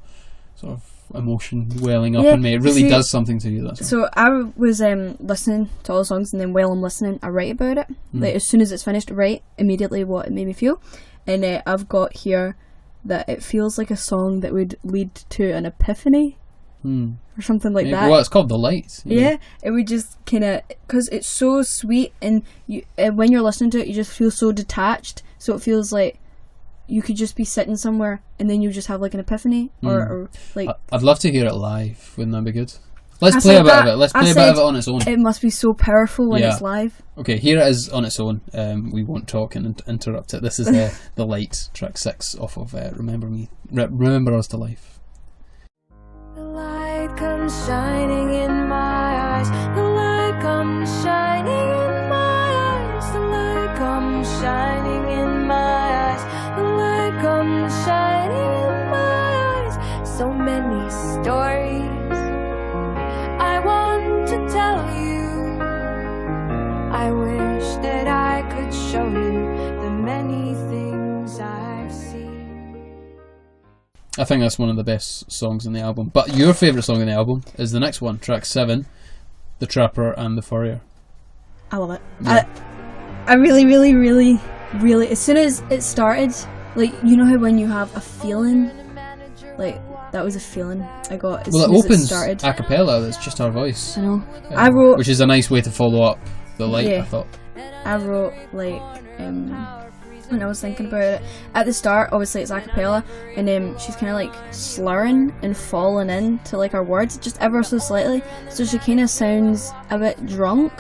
sort of emotion welling up in me. It really does something to you. That song. So I was listening to all the songs, and then while I'm listening, I write about it. Like as soon as it's finished, I write immediately what it made me feel. And I've got here that it feels like a song that would lead to an epiphany. Or something like that. Well, it's called The Light. Yeah, it would just kind of, because it's so sweet, and you when you're listening to it, you just feel so detached. So it feels like you could just be sitting somewhere, and then you just have like an epiphany, or like. I'd love to hear it live. Wouldn't that be good? Let's play a bit of it. Let's play a bit of it on its own. It must be so powerful when it's live. Okay, here it is on its own. We won't talk and interrupt it. This is The Light, track 6 off of Remember Us to Life. The light comes shining in my eyes. The light comes shining in my eyes. The light comes shining in my eyes. The light comes shining in my eyes. So many stories I want to tell you. I wish that I could show you the many things I've seen. I think that's one of the best songs in the album. But your favourite song in the album is the next one, track 7, The Trapper and the Furrier. I love it. Yeah. I really, really, really, really, as soon as it started, like, you know how when you have a feeling, like, that was a feeling I got as soon as it started. Well, it opens a cappella, that's just our voice. I know. I wrote... Which is a nice way to follow up The Light, I thought. I wrote, like, when I was thinking about it, at the start, obviously it's a cappella, and she's kind of like slurring and falling into like her words just ever so slightly, so she kind of sounds a bit drunk,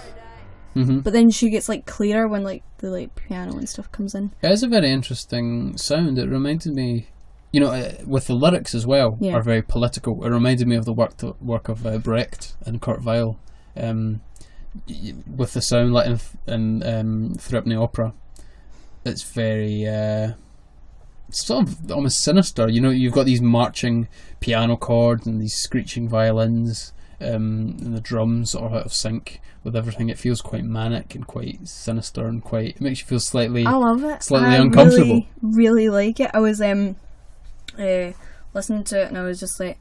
but then she gets like clearer when like the like piano and stuff comes in. It is a very interesting sound. It reminded me, you know, with the lyrics as well, are very political. It reminded me of the work of Brecht and Kurt Weill, with the sound like in Threepenny Opera. It's very sort of almost sinister. You know, you've got these marching piano chords and these screeching violins, and the drums are out of sync with everything. It feels quite manic and quite sinister and it makes you feel slightly. I love it. Slightly uncomfortable. Really like it. I was listening to it, and I was just like,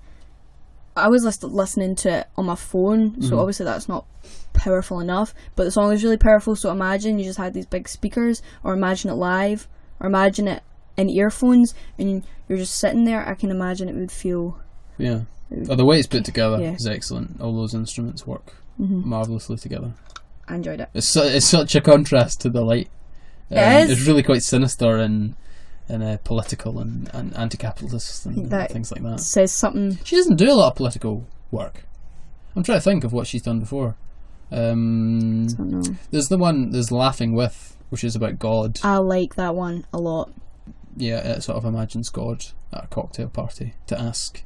I was listening to it on my phone, so obviously that's not powerful enough, but the song is really powerful. So imagine you just had these big speakers, or imagine it live, or imagine it in earphones, and you're just sitting there. I can imagine it would feel. Yeah. The way it's put together is excellent. All those instruments work marvellously together. I enjoyed it. It's such a contrast to The Light. It is. It's really quite sinister and political and anti-capitalist and things like that. Says something. She doesn't do a lot of political work. I'm trying to think of what she's done before. I don't know. There's Laughing With, which is about God. I like that one a lot. Yeah, it sort of imagines God at a cocktail party to ask.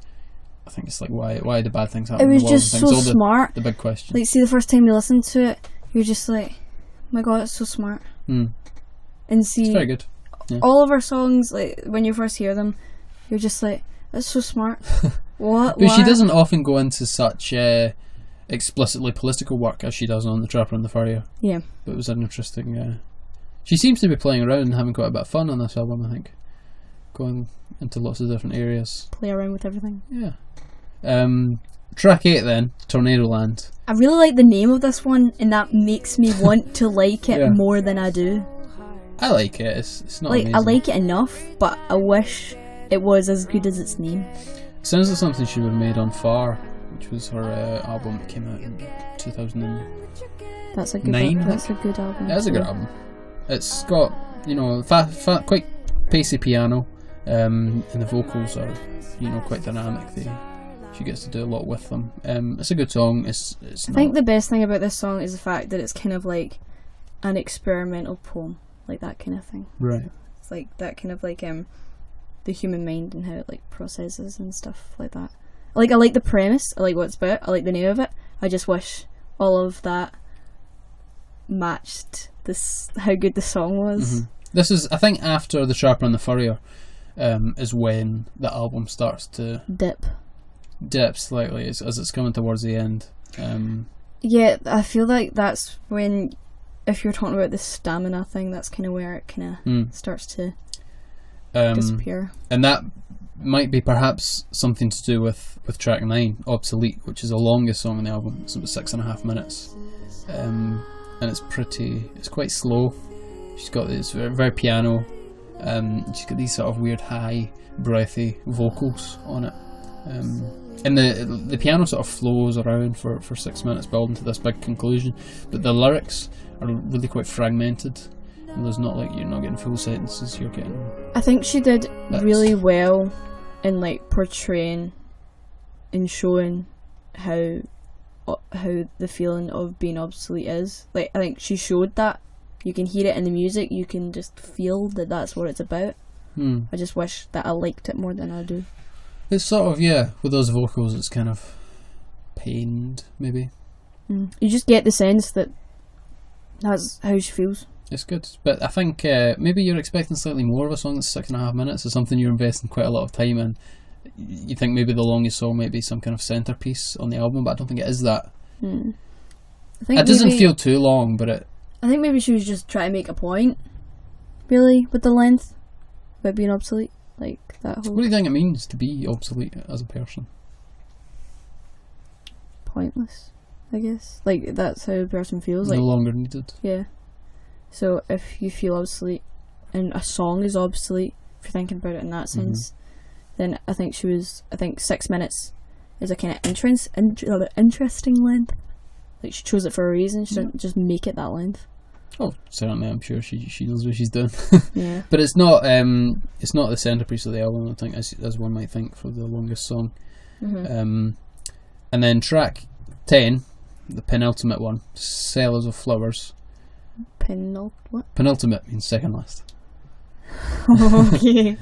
I think it's like why do bad things happen? It was just so smart. The big question. Like, see, the first time you listen to it, you're just like, oh my God, it's so smart. And see, it's very good. Yeah. All of our songs, like when you first hear them, you're just like, that's so smart. What? But she doesn't often go into such explicitly political work as she does on The Trapper and the Furrier. Yeah. But it was an interesting. She seems to be playing around and having quite a bit of fun on this album, I think. Going into lots of different areas. Play around with everything. Yeah. Track 8 then, Tornado Land. I really like the name of this one, and that makes me want to like it more than I do. I like it. It's not like amazing. I like it enough, but I wish it was as good as its name. Sounds like something she would have made on Far, which was her album that came out in 2009. That's a good album. It is a good album. It's got, you know, quite pacey piano, and the vocals are, you know, quite dynamic. She gets to do a lot with them. It's a good song. I think the best thing about this song is the fact that it's kind of like an experimental poem, like that kind of thing. Right. It's like that kind of like the human mind and how it like processes and stuff like that. I like the premise. I like what it's about. I like the name of it. I just wish all of that matched how good the song was. This is, I think, after The Trapper and the Furrier, is when the album starts to dip slightly as it's coming towards the end. Yeah, I feel like that's when, if you're talking about the stamina thing, that's kind of where it kind of starts to disappear. And that might be perhaps something to do with track 9, Obsolete, which is the longest song on the album. It's about 6.5 minutes, and it's quite slow. She's got this very, very piano. She's got these sort of weird high, breathy vocals on it, and the piano sort of flows around for 6 minutes, building to this big conclusion. But the lyrics are really quite fragmented, and there's not like, you're not getting full sentences. You're getting. I think she did really well in like portraying and showing how the feeling of being obsolete is. Like, I think she showed that. You can hear it in the music. You can just feel that that's what it's about. I just wish that I liked it more than I do. It's sort of, yeah, with those vocals, it's kind of pained, maybe. You just get the sense that that's how she feels. It's good, but I think maybe you're expecting slightly more of a song that's 6.5 minutes, or something you're investing quite a lot of time in. You think maybe the longest song might be some kind of centerpiece on the album, but I don't think it is that. I think it doesn't feel too long, but I think maybe she was just trying to make a point, really, with the length, about being obsolete, like that whole. What do you think it means to be obsolete as a person? Pointless, I guess. Like, that's how a person feels. Like, no longer needed. Yeah. So if you feel obsolete, and a song is obsolete, if you're thinking about it in that sense, then I think 6 minutes is a kind of interesting length. Like, she chose it for a reason. She didn't just make it that length. Oh, certainly, I'm sure she knows what she's doing. Yeah. But it's not the centerpiece of the album, I think, as one might think, for the longest song. And then track 10, the penultimate one, Sellers of Flowers. What? Penultimate means second last. Okay.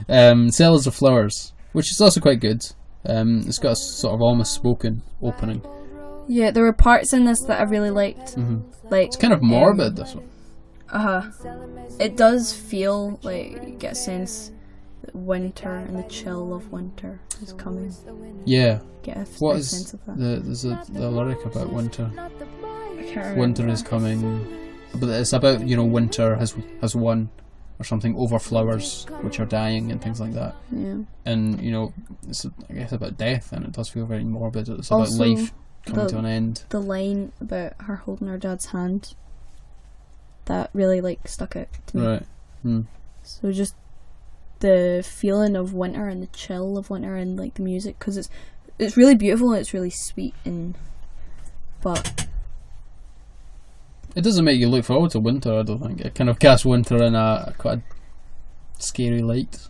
Sellers of Flowers, which is also quite good. It's got a sort of almost spoken opening. Yeah, there were parts in this that I really liked. Like, it's kind of morbid, this one. It does feel like you get a sense that winter and the chill of winter is coming. Yeah. Get a is sense of that. there's the lyric about winter? I can't remember. Winter is coming, but it's about, winter has won or something over flowers which are dying and things like that. Yeah. And it's I guess about death, and it does feel very morbid. It's also, about life coming to an end. The line about her holding her dad's hand, that really stuck out to me. Right. So just the feeling of winter and the chill of winter and the music, because it's really beautiful and it's really sweet, but it doesn't make you look forward to winter, I don't think. It kind of casts winter in a quite a scary light.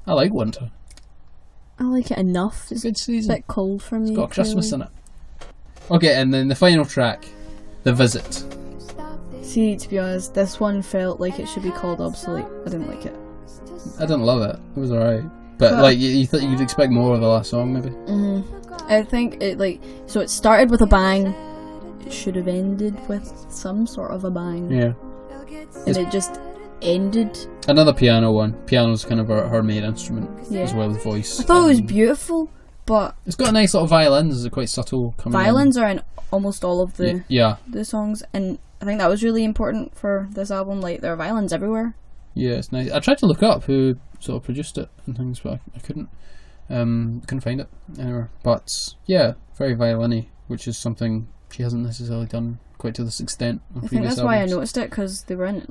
I like winter. I like it enough. It's a good season. A bit cold for me. It's got Christmas in it. Okay, and then the final track, The Visit. See, to be honest, this one felt like it should be called Obsolete. I didn't like it. I didn't love it. It was alright. But you thought you'd expect more of the last song, maybe? I think it so it started with a bang. It should have ended with some sort of a bang. Yeah. And it just ended. Another piano one. Piano's kind of her main instrument, as well as voice. I thought it was beautiful, but it's got a nice little violins. It's quite subtle. Violins are in almost all of the songs, and I think that was really important for this album. Like, there are violins everywhere. Yeah, it's nice. I tried to look up who sort of produced it and things, but I couldn't. Couldn't find it anywhere. But yeah, very violin-y, which is something she hasn't necessarily done quite to this extent on previous albums. I think that's why I noticed it, because they were in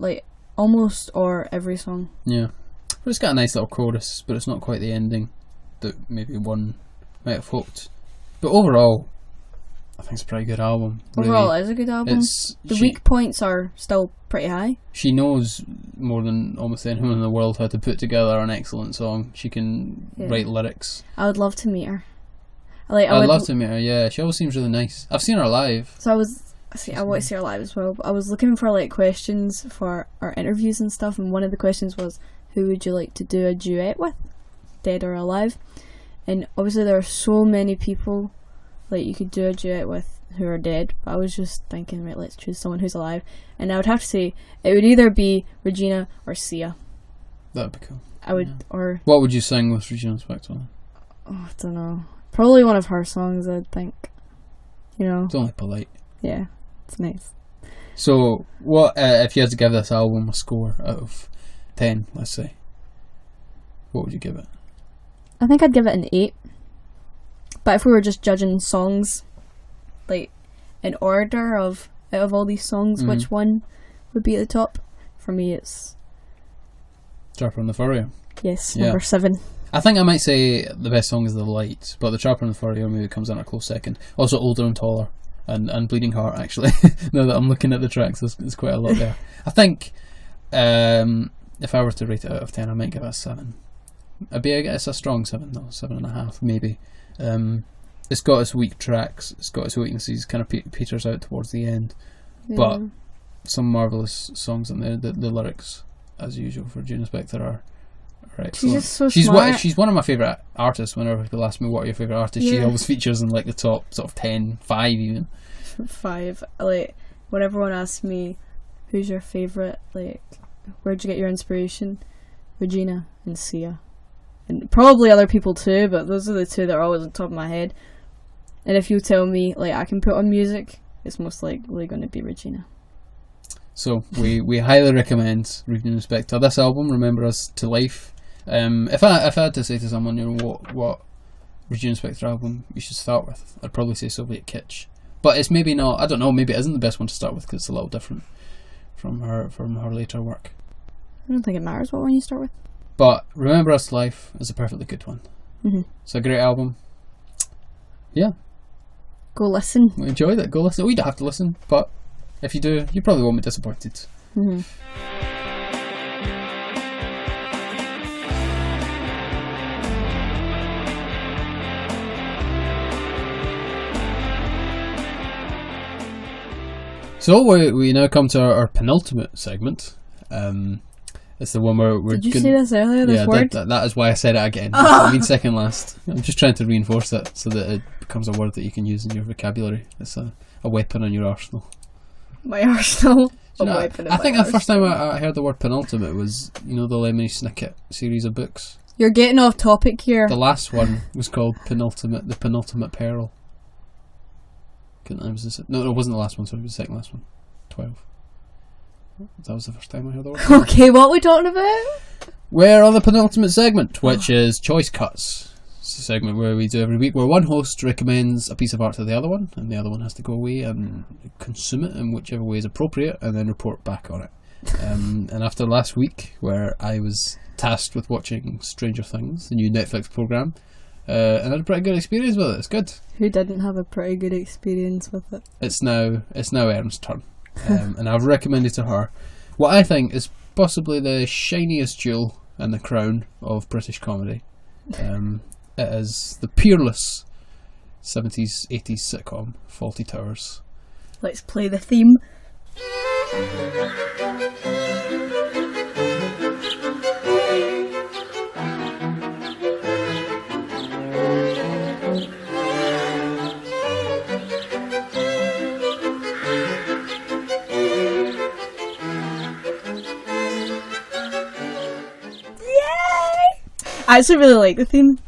almost or every song. Yeah, but it's got a nice little chorus, but it's not quite the ending that maybe one might have hoped. But overall, I think it's a pretty good album. Overall, it is a good album. The weak points are still pretty high. She knows more than almost anyone in the world how to put together an excellent song. She can write lyrics. I would love to meet her. I would love to meet her. Yeah, she always seems really nice. I've seen her live. So I want to see her live as well. But I was looking for questions for our interviews and stuff, and one of the questions was, who would you like to do a duet with, dead or alive? And obviously there are so many people you could do a duet with who are dead, but I was just thinking, right, let's choose someone who's alive, and I would have to say it would either be Regina or Sia. That'd be cool. I would, or what would you sing with Regina Spektor? Oh, I don't know. Probably one of her songs, I'd think. It's only polite. Yeah, it's nice. So, what if you had to give this album a score out of 10, let's say? What would you give it? I think I'd give it an 8. But if we were just judging songs, like, in order of out of all these songs, which one would be at the top? For me, it's Trapper on the Furrier. Yes, number 7. I think I might say the best song is The Light, but the Trapper on the Furrier maybe comes in a close second. Also, Older and Taller and Bleeding Heart, actually. Now that I'm looking at the tracks, there's quite a lot there. I think if I were to rate it out of 10, I might give it a 7. It's a strong 7 though, 7.5 maybe. It's got its weak tracks, it's got its weaknesses, kind of peters out towards the end, but some marvellous songs in there. The lyrics, as usual for Regina Spektor, are excellent. She's just so smart. She's one of my favourite artists. Whenever people ask me what are your favourite artists, she always features in like the top sort of 10, 5 even. 5. Like, when everyone asks me who's your favourite, like, where'd you get your inspiration? Regina and Sia. And probably other people too, but those are the two that are always on top of my head. And if you tell me, like, I can put on music, it's most likely going to be Regina. So we highly recommend Regina Spektor. This album, Remember Us to Life. If I had to say to someone, you know, what Regina Spektor album you should start with, I'd probably say Soviet Kitsch. But it's maybe not. I don't know. Maybe it isn't the best one to start with because it's a little different from her later work. I don't think it matters what one you start with. But Remember Us to Life is a perfectly good one. It's a great album. Yeah. Go listen. We enjoyed it. Go listen. We don't have to listen, but if you do, you probably won't be disappointed. So we now come to our penultimate segment. It's the one where we're... Did you say this earlier, this word? That is why I said it again. I mean second last. I'm just trying to reinforce it so that it becomes a word that you can use in your vocabulary. It's a weapon in your arsenal. My arsenal? I think the first time I heard the word penultimate was, you know, the Lemony Snicket series of books. You're getting off topic here. The last one was called The Penultimate Peril. No, it wasn't the last one, sorry, it was the second last one. 12. That was the first time I heard the word. Okay, what are we talking about? We're on the penultimate segment, which is Choice Cuts. It's a segment where we do every week where one host recommends a piece of art to the other one, and the other one has to go away and consume it in whichever way is appropriate, and then report back on it. And after last week, where I was tasked with watching Stranger Things, the new Netflix programme, and I had a pretty good experience with it. It's good. Who didn't have a pretty good experience with it? It's now Erin's turn. And I've recommended to her what I think is possibly the shiniest jewel in the crown of British comedy. It is the peerless 70s, 80s sitcom Fawlty Towers. Let's play the theme. I actually really like the theme.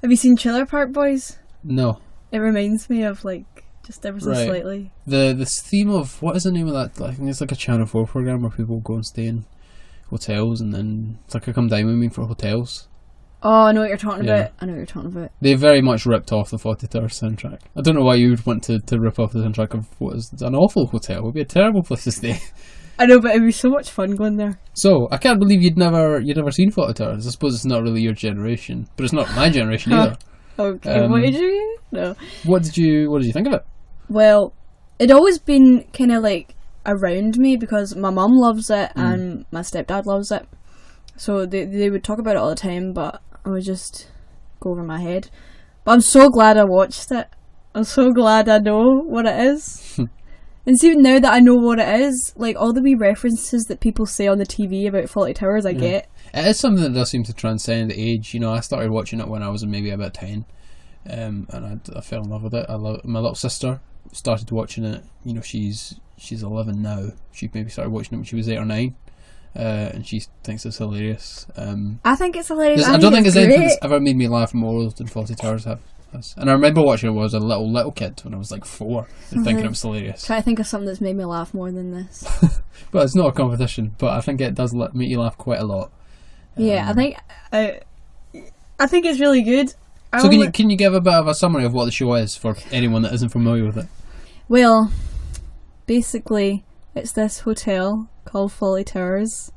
Have you seen Trailer Park Boys? No. It reminds me of, like, just ever so slightly. This theme of, what is the name of that? I think it's like a Channel 4 programme where people go and stay in hotels, and then it's like a Come Dine With Me for hotels. Oh, I know what you're talking about. I know what you're talking about. They very much ripped off the Fawlty Towers soundtrack. I don't know why you would want to rip off the soundtrack of what is an awful hotel. It would be a terrible place to stay. I know, but it'd be so much fun going there. So, I can't believe you'd never seen Fawlty Towers. I suppose it's not really your generation, but it's not my generation either. Okay, what did you mean? No. What did you think of it? Well, it'd always been kind of like around me because my mum loves it and my stepdad loves it. So they would talk about it all the time, but I would just go over my head. But I'm so glad I watched it. I'm so glad I know what it is. And see, now that I know what it is, like, all the wee references that people say on the TV about Fawlty Towers, I get. It is something that does seem to transcend age. You know, I started watching it when I was maybe about 10, and I fell in love with it. My little sister started watching it. You know, she's 11 now. She maybe started watching it when she was 8 or 9, and she thinks it's hilarious. I think it's hilarious. I don't think there's anything that's ever made me laugh more than Fawlty Towers have. And I remember watching it when I was a little kid, when I was like 4, and thinking it was hilarious. Try to think of something that's made me laugh more than this. But it's not a competition, but I think it does make you laugh quite a lot. Yeah, I think I think it's really good. So can you give a bit of a summary of what the show is for anyone that isn't familiar with it? Well, basically, it's this hotel called Fawlty Towers,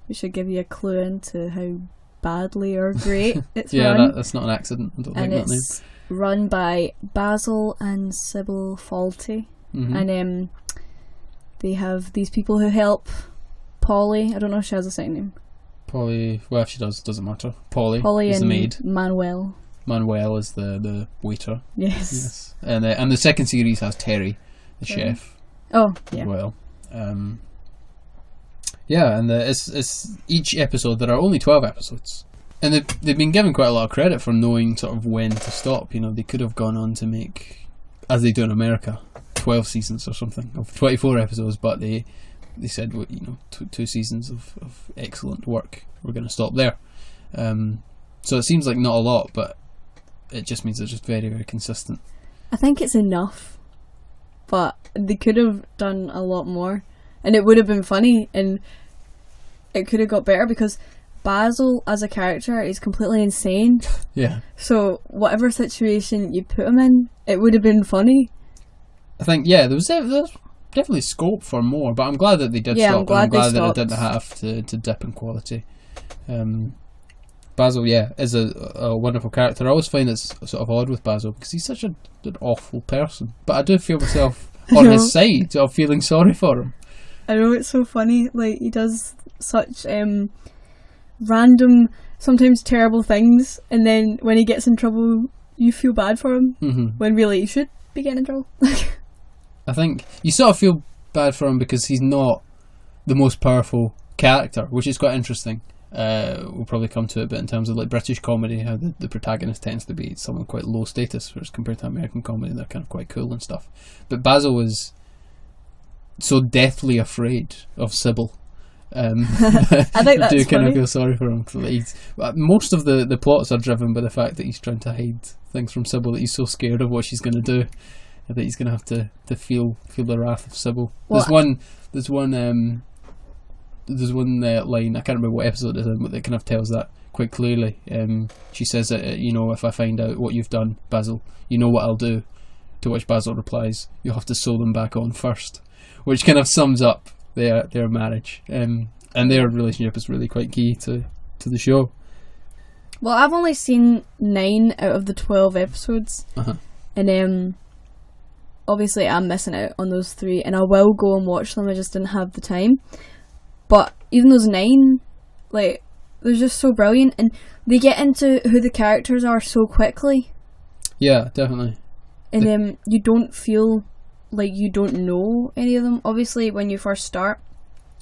which should give you a clue into how badly or great it's run. Yeah, that's not an accident. I don't think that name. And it's run by Basil and Sybil Fawlty. Mm-hmm. And they have these people who help Polly. I don't know if she has a second name. Polly, well, if she does, it doesn't matter. Polly is and the maid. Manuel is the waiter. Yes. And the second series has Terry, the chef. Oh, yeah. Well, and it's each episode. There are only 12 episodes, and they've been given quite a lot of credit for knowing sort of when to stop. You know, they could have gone on to make, as they do in America, 12 seasons or something of 24 episodes, but they said, well, you know, 2 seasons of excellent work. We're going to stop there. So it seems like not a lot, but it just means they're just very, very consistent. I think it's enough, but they could have done a lot more, and it would have been funny, and it could have got better because Basil as a character is completely insane. Yeah. So whatever situation you put him in, it would have been funny. I think, yeah, there's definitely scope for more, but I'm glad that they did stop. I'm glad that it didn't have to dip in quality. Basil, is a wonderful character. I always find it's sort of odd with Basil because he's such an awful person, but I do feel myself on his side of feeling sorry for him. I know, it's so funny. Like, he does such random, sometimes terrible things, and then when he gets in trouble, you feel bad for him, when really he should be getting in trouble. I think you sort of feel bad for him because he's not the most powerful character, which is quite interesting. We'll probably come to it, but in terms of like British comedy, how the protagonist tends to be someone quite low status, whereas compared to American comedy, they're kind of quite cool and stuff. But Basil was so deathly afraid of Sybil. I think that's do kind funny. of feel sorry for him. Most of the plots are driven by the fact that he's trying to hide things from Sybil, that he's so scared of what she's going to do, that he's going to have to feel the wrath of Sybil. There's one line, I can't remember what episode it is in, but it kind of tells that quite clearly. She says that, you know, if I find out what you've done, Basil, you know what I'll do. To which Basil replies, you'll have to sew them back on first, which kind of sums up their marriage. And their relationship is really quite key to the show. Well, I've only seen 9 out of the 12 episodes, and obviously I'm missing out on those 3, and I will go and watch them. I just didn't have the time. But even those 9, like, they're just so brilliant, and they get into who the characters are so quickly. Yeah, definitely. And you don't feel like you don't know any of them. Obviously, when you first start,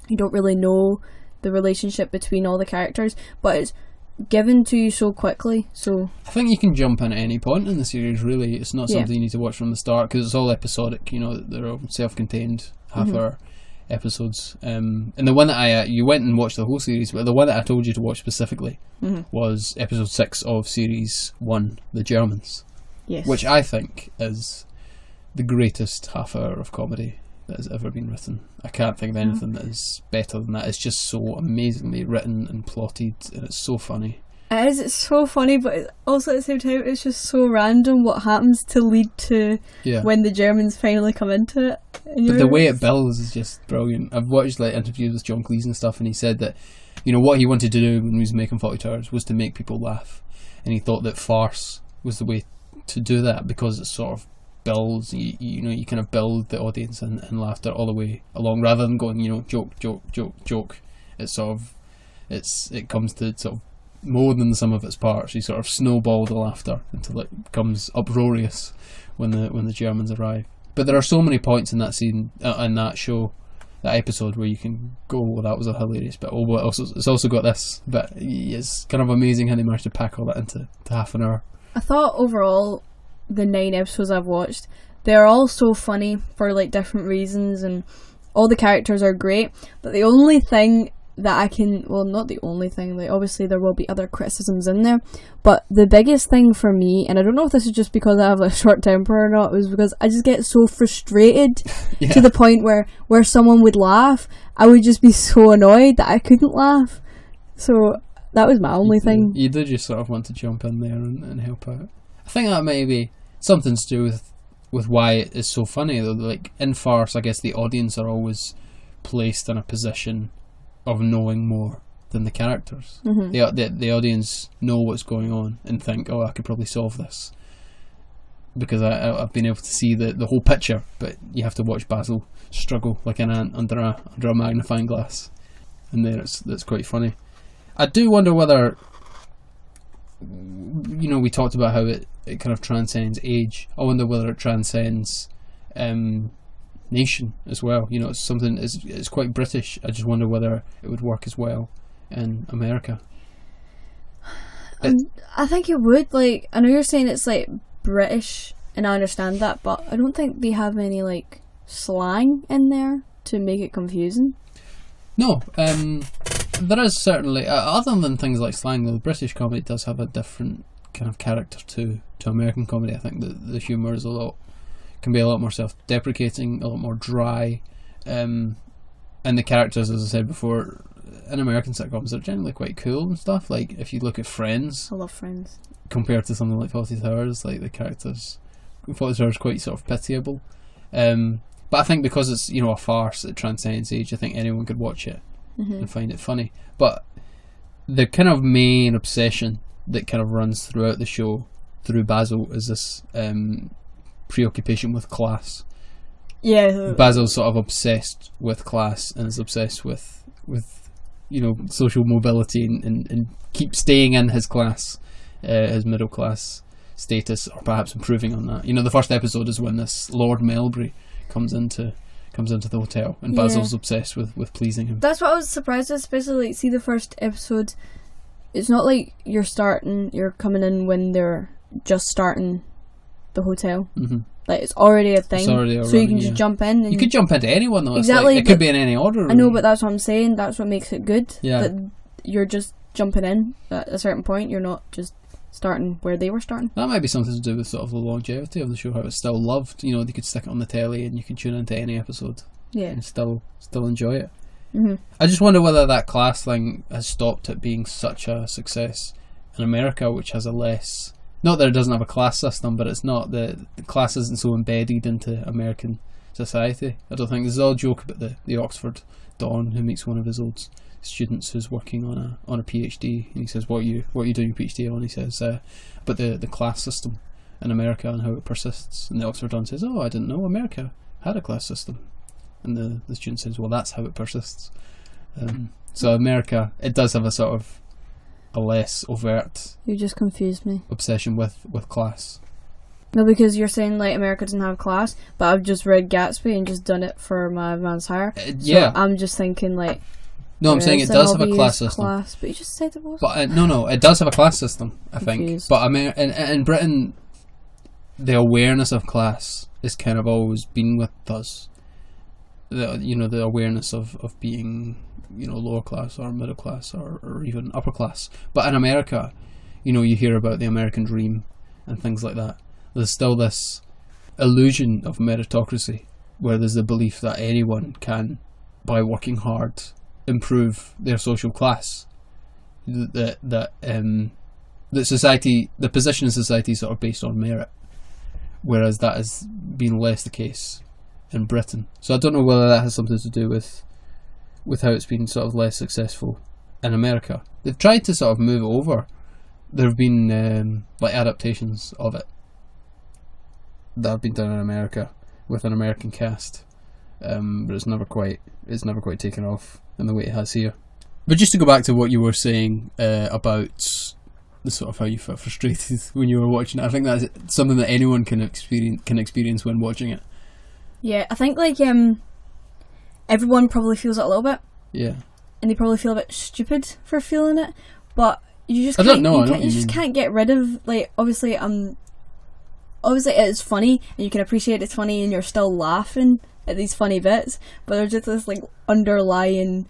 you don't really know the relationship between all the characters, but it's given to you so quickly. So I think you can jump in at any point in the series, really. It's not something you need to watch from the start, because it's all episodic, you know, they're all self-contained half-hour episodes. And the one that you went and watched the whole series, but the one that I told you to watch specifically was episode 6 of series 1, The Germans. Yes. Which I think is the greatest half-hour of comedy that has ever been written. I can't think of anything that is better than that. It's just so amazingly written and plotted, and it's so funny. It is, it's so funny, but also at the same time it's just so random what happens to lead to when the Germans finally come into it. But the way it builds is just brilliant. I've watched like interviews with John Cleese and stuff, and he said that, you know, what he wanted to do when he was making Fawlty Towers was to make people laugh, and he thought that farce was the way to do that, because it sort of builds, you know, you kind of build the audience and laughter all the way along, rather than going, you know, joke. It's sort of, it comes to sort of more than the sum of its parts. You sort of snowball the laughter until it becomes uproarious when the Germans arrive. But there are so many points in that scene, in that show, that episode, where you can go, well, that was a hilarious bit. Oh, but it's also got this bit. It's kind of amazing how they managed to pack all that into half an hour. I thought overall, the 9 episodes I've watched, they're all so funny for like different reasons, and all the characters are great. But the only thing that I can, well, not the only thing, like obviously there will be other criticisms in there, but the biggest thing for me, and I don't know if this is just because I have a short temper or not, was because I just get so frustrated to the point where someone would laugh, I would just be so annoyed that I couldn't laugh. So That was my only thing. You did just sort of want to jump in there and help out. I think that may be something to do with why it is so funny, though. Like, in farce, I guess the audience are always placed in a position of knowing more than the characters. Mm-hmm. The audience know what's going on and think, oh, I could probably solve this because I've been able to see the whole picture. But you have to watch Basil struggle like an ant under a magnifying glass, and there that's quite funny. I do wonder whether, you know, we talked about how it kind of transcends age. I wonder whether it transcends nation as well. You know, it's something, it's quite British. I just wonder whether it would work as well in America. I think it would. Like, I know you're saying it's like British, and I understand that, but I don't think they have any like slang in there to make it confusing. No, there is certainly, other than things like slang, though, British comedy does have a different kind of character to American comedy. I think the humour is can be a lot more self-deprecating, a lot more dry, and the characters, as I said before, in American sitcoms, are generally quite cool and stuff. Like, if you look at Friends, I love Friends, compared to something like Fawlty Towers, like the characters, Fawlty Towers quite sort of pitiable. But I think because it's, you know, a farce that transcends age, I think anyone could watch it and find it funny. But the kind of main obsession that kind of runs throughout the show, through Basil, is this preoccupation with class. Yeah. Basil's sort of obsessed with class and is obsessed with you know, social mobility and keep staying in his class, his middle class status, or perhaps improving on that. You know, the first episode is when this Lord Melbury comes into the hotel, and Basil's obsessed with pleasing him. That's what I was surprised with, especially like, see the first episode. It's not like you're coming in when they're just starting the hotel. Mm-hmm. Like, it's already a thing, so you can just jump in. And you could jump into anyone, though. Exactly, it could be in any order. I know, but that's what I'm saying. That's what makes it good. Yeah, that you're just jumping in at a certain point. You're not just starting where they were starting. That might be something to do with sort of the longevity of the show, how it's still loved. You know, they could stick it on the telly and you can tune into any episode, and still enjoy it. Mm-hmm. I just wonder whether that class thing has stopped it being such a success in America, which has a less, not that it doesn't have a class system, but it's not, the class isn't so embedded into American society. I don't think, there's all joke about the Oxford Don who meets one of his old students who's working on a PhD, and he says, what are you doing your PhD on? He says, but the class system in America and how it persists. And the Oxford Don says, oh, I didn't know America had a class system. And the student says, well, that's how it persists. So America, it does have a sort of a less overt, you just confused me, obsession with class. No, because you're saying like America doesn't have class, but I've just read Gatsby and just done it for my advanced higher. Yeah, so I'm just thinking like, no, I'm saying it does have a class system. But you just said it was. But no, it does have a class system, I think. But in Britain, the awareness of class has kind of always been with us. The awareness of being, you know, lower class or middle class or even upper class. But in America, you know, you hear about the American dream and things like that. There's still this illusion of meritocracy, where there's the belief that anyone can, by working hard, improve their social class. That society, the position in society, is sort of based on merit, whereas that has been less the case in Britain. So I don't know whether that has something to do with how it's been sort of less successful in America. They've tried to sort of move it over. There have been like adaptations of it that have been done in America with an American cast, but it's never quite taken off in the way it has here. But just to go back to what you were saying about the sort of how you felt frustrated when you were watching it, I think that's something that anyone can experience when watching it. Yeah, I think like everyone probably feels it a little bit. Yeah. And they probably feel a bit stupid for feeling it, but you just can't get rid of, like, obviously it's funny and you can appreciate it's funny and you're still laughing at these funny bits, but there's just this like underlying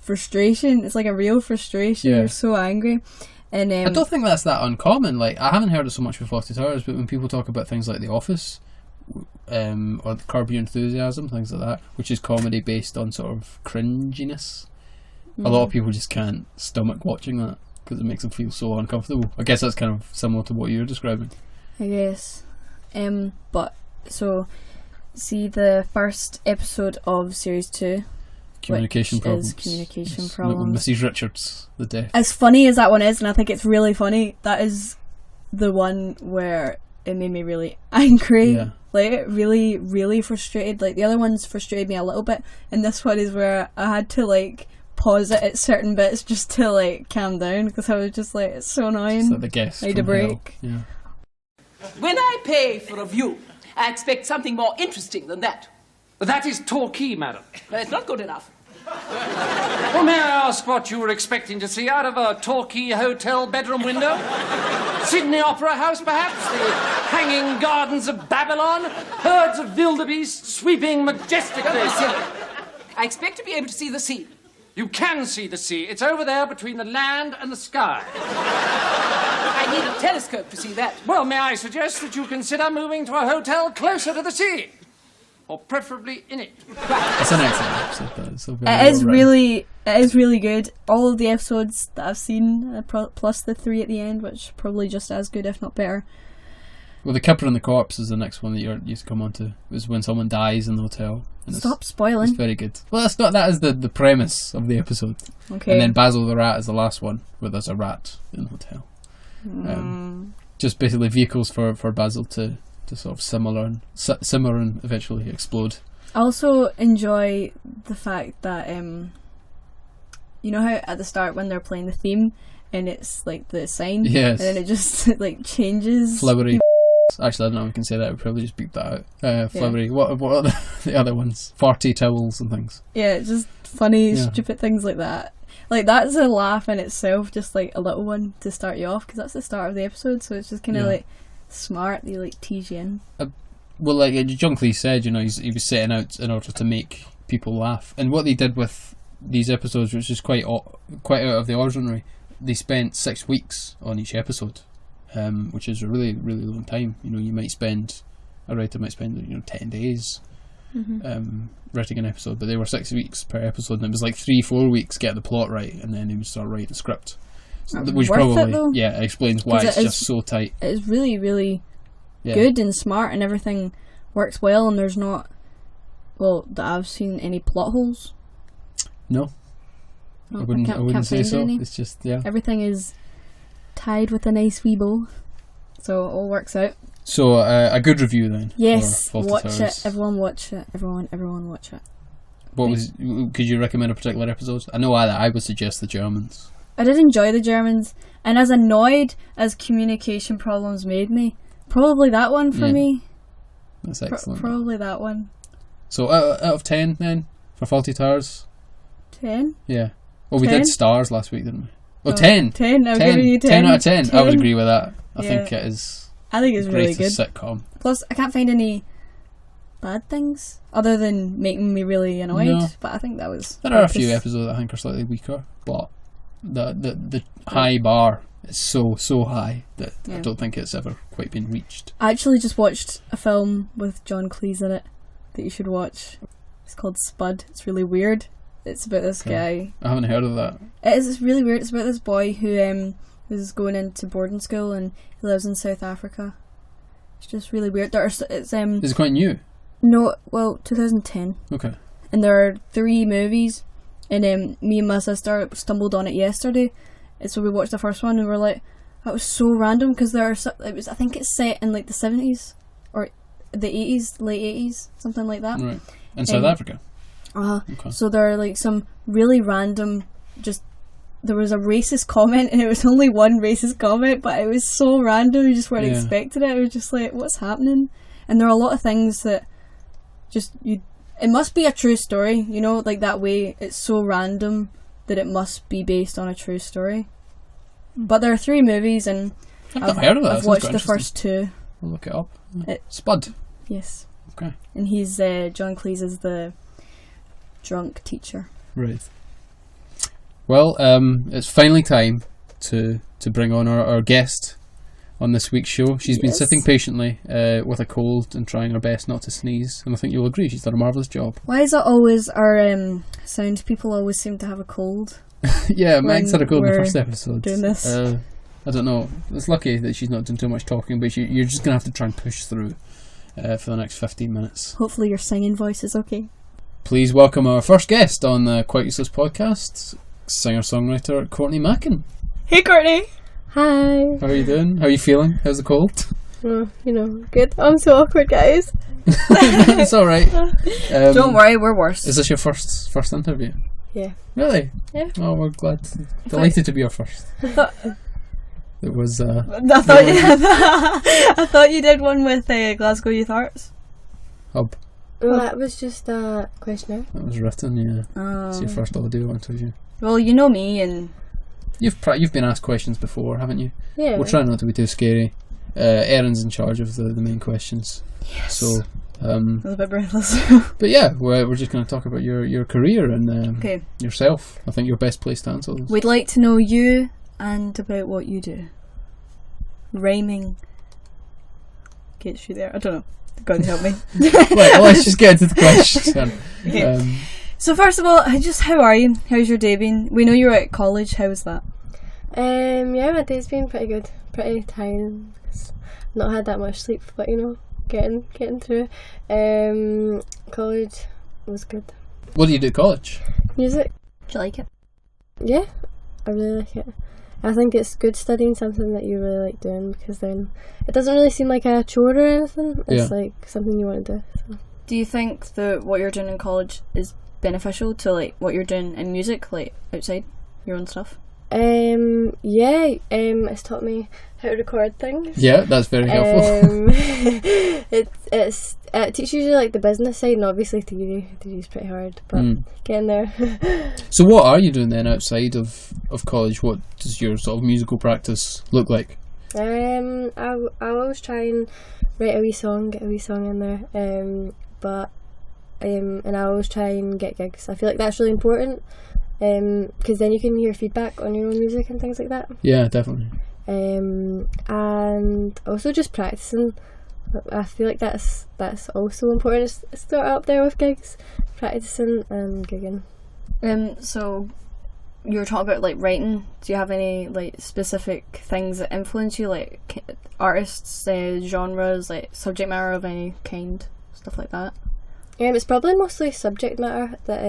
frustration. It's like a real frustration. You're so angry. And I don't think that's that uncommon. Like, I haven't heard it so much with Fawlty Towers, but when people talk about things like The Office, or Curb Your Enthusiasm, things like that, which is comedy based on sort of cringiness, a lot of people just can't stomach watching that. because it makes them feel so uncomfortable. I guess that's kind of similar to what you're describing. I guess. But, so, see the first episode of Series 2, Communication Problems. Communication Problems. Mrs. Richards, the death. As funny as that one is, and I think it's really funny, that is the one where it made me really angry. Yeah. Like, really, really frustrated. Like, the other ones frustrated me a little bit, and this one is where I had to, like, pause it at certain bits just to, like, calm down, because I was just like, it's so annoying. It's like the guest. I need a break. Yeah. When I pay for a view, I expect something more interesting than that. That is Torquay, madam. But it's not good enough. Well, may I ask what you were expecting to see out of a Torquay hotel bedroom window? Sydney Opera House, perhaps? The hanging gardens of Babylon? Herds of wildebeest sweeping majestically? Don't be silly. I expect to be able to see the sea. You can see the sea. It's over there between the land and the sky. I need a telescope to see that. Well, may I suggest that you consider moving to a hotel closer to the sea? Or preferably in it. It's an excellent episode. It is really good. All of the episodes that I've seen, plus the 3 at the end, which are probably just as good, if not better. Well, the Kipper and the Corpse is the next one that you used to come on to. It was when someone dies in the hotel. And Stop spoiling. It's very good. Well, that's not. That is the premise of the episode. Okay. And then Basil the Rat is the last one, where there's a rat in the hotel. Just basically vehicles for Basil to sort of simmer and eventually explode. I also enjoy the fact that you know how at the start when they're playing the theme and it's like the sign, yes, and then it just like changes. Flowery. Actually, I don't know if we can say that. I would probably just beep that out. Flowery. Yeah. What are the other ones? Fawlty Towers and things. Yeah, just funny, stupid things like that. Like, that's a laugh in itself, just like a little one to start you off, because that's the start of the episode, so it's just kind of like smart. They like tease you in. Well, like John Cleese said, you know, he was setting out in order to make people laugh, and what they did with these episodes, which is quite out of the ordinary, they spent 6 weeks on each episode, which is a really, really long time. You know, a writer might spend 10 days writing an episode, but they were 6 weeks per episode, and it was like 3-4 weeks get the plot right, and then they would start writing a script. So, which probably it explains why it's just so tight. It's really, really good and smart, and everything works well, and there's not, well, that I've seen, any plot holes. No, I wouldn't say so. Any. It's just everything is tied with a nice wee bow, so it all works out. So a good review then. Yes, watch Towers. It. Everyone watch it. Everyone watch it. Could you recommend a particular episode? I know I would suggest the Germans. I did enjoy the Germans, and as annoyed as Communication Problems made me, probably that one for me. That's excellent. Probably that one. So out of 10 then for Fawlty Towers. 10? Yeah. Well, we 10? did stars last week, didn't we? Oh, 10. 10. I'll give you 10. 10 out of 10. 10. I would agree with that. I think it is. I think it's really good. Sitcom. Plus, I can't find any bad things other than making me really annoyed. No. But I think that was. There are a few episodes that I think are slightly weaker, but the high bar is so high that I don't think it's ever quite been reached. I actually just watched a film with John Cleese in it that you should watch. It's called Spud. It's really weird. It's about this guy. I haven't heard of that. It's really weird. It's about this boy who was going into boarding school and he lives in South Africa. It's just really weird. Is it quite new? No, well, 2010. Okay. And there are 3 movies, and me and my sister stumbled on it yesterday, and so we watched the first one and we were like, that was so random, because I think it's set in like the 70s or the 80s, late 80s, something like that. Right. In South Africa. Okay. So there are like some really random, there was a racist comment, and it was only one racist comment, but it was so random, you just weren't expecting it. It was just like, what's happening? And there are a lot of things that it must be a true story, you know, like that way it's so random that it must be based on a true story. But there are 3 movies, and I've heard of that. I've watched the first 2. I'll look it up. Spud. Yes. Okay. And he's John Cleese is the drunk teacher. Right. Well, it's finally time to bring on our guest on this week's show. She's been sitting patiently with a cold and trying her best not to sneeze, and I think you'll agree she's done a marvellous job. Why is it always our sound people always seem to have a cold? Yeah, Meg's had a go in the first episode. Doing this. I don't know. It's lucky that she's not doing too much talking, but you're just going to have to try and push through for the next 15 minutes. Hopefully your singing voice is okay. Please welcome our first guest on the Quite Useless podcast, singer-songwriter Courtney Mackin. Hey, Courtney! Hi. How are you doing? How are you feeling? How's the cold? Good. I'm so awkward, guys. It's alright. Don't worry, we're worse. Is this your first interview? Yeah. Really? Yeah. Oh, we're glad. Delighted to be your first. It was. I thought you did one with Glasgow Youth Arts Hub. Well, that was just a questionnaire. That was written, yeah. It's your first audio interview. Well, you know me, and You've been asked questions before, haven't you? Yeah. We'll try not to be too scary. Erin's in charge of the main questions. yes. So, I was a bit breathless. but yeah, we're just going to talk about your career and Okay. yourself. I think you're best placed to answer this. We'd like to know you and about what you do. Rhyming gets you there. I don't know. God help me. Right, let's just get into the question. Okay. So first of all, how are you? How's your day been? We know you were at college. How was that? Yeah, my day's been pretty good. Pretty tiring. Not had that much sleep, but getting through. College was good. What do you do at college? Music. Do you like it? Yeah, I really like it. I think it's good studying something that you really like doing, because then it doesn't really seem like a chore or anything. It's like something you want to do. So. Do you think that what you're doing in college is beneficial to like what you're doing in music, like outside your own stuff? It's taught me how to record things. Yeah, that's very helpful. It teaches you like the business side, and obviously theory's pretty hard, but getting there. So what are you doing then outside of college? What does your sort of musical practice look like? I always try and write a wee song, get a wee song in there, and I always try and get gigs. I feel like that's really important, because then you can hear feedback on your own music and things like that. Yeah, definitely. And also just practicing. I feel like that's also important. It's sort of up there with gigs, practicing and gigging. So you were talking about like writing. Do you have any like specific things that influence you, like artists, genres, like subject matter of any kind, stuff like that? It's probably mostly subject matter that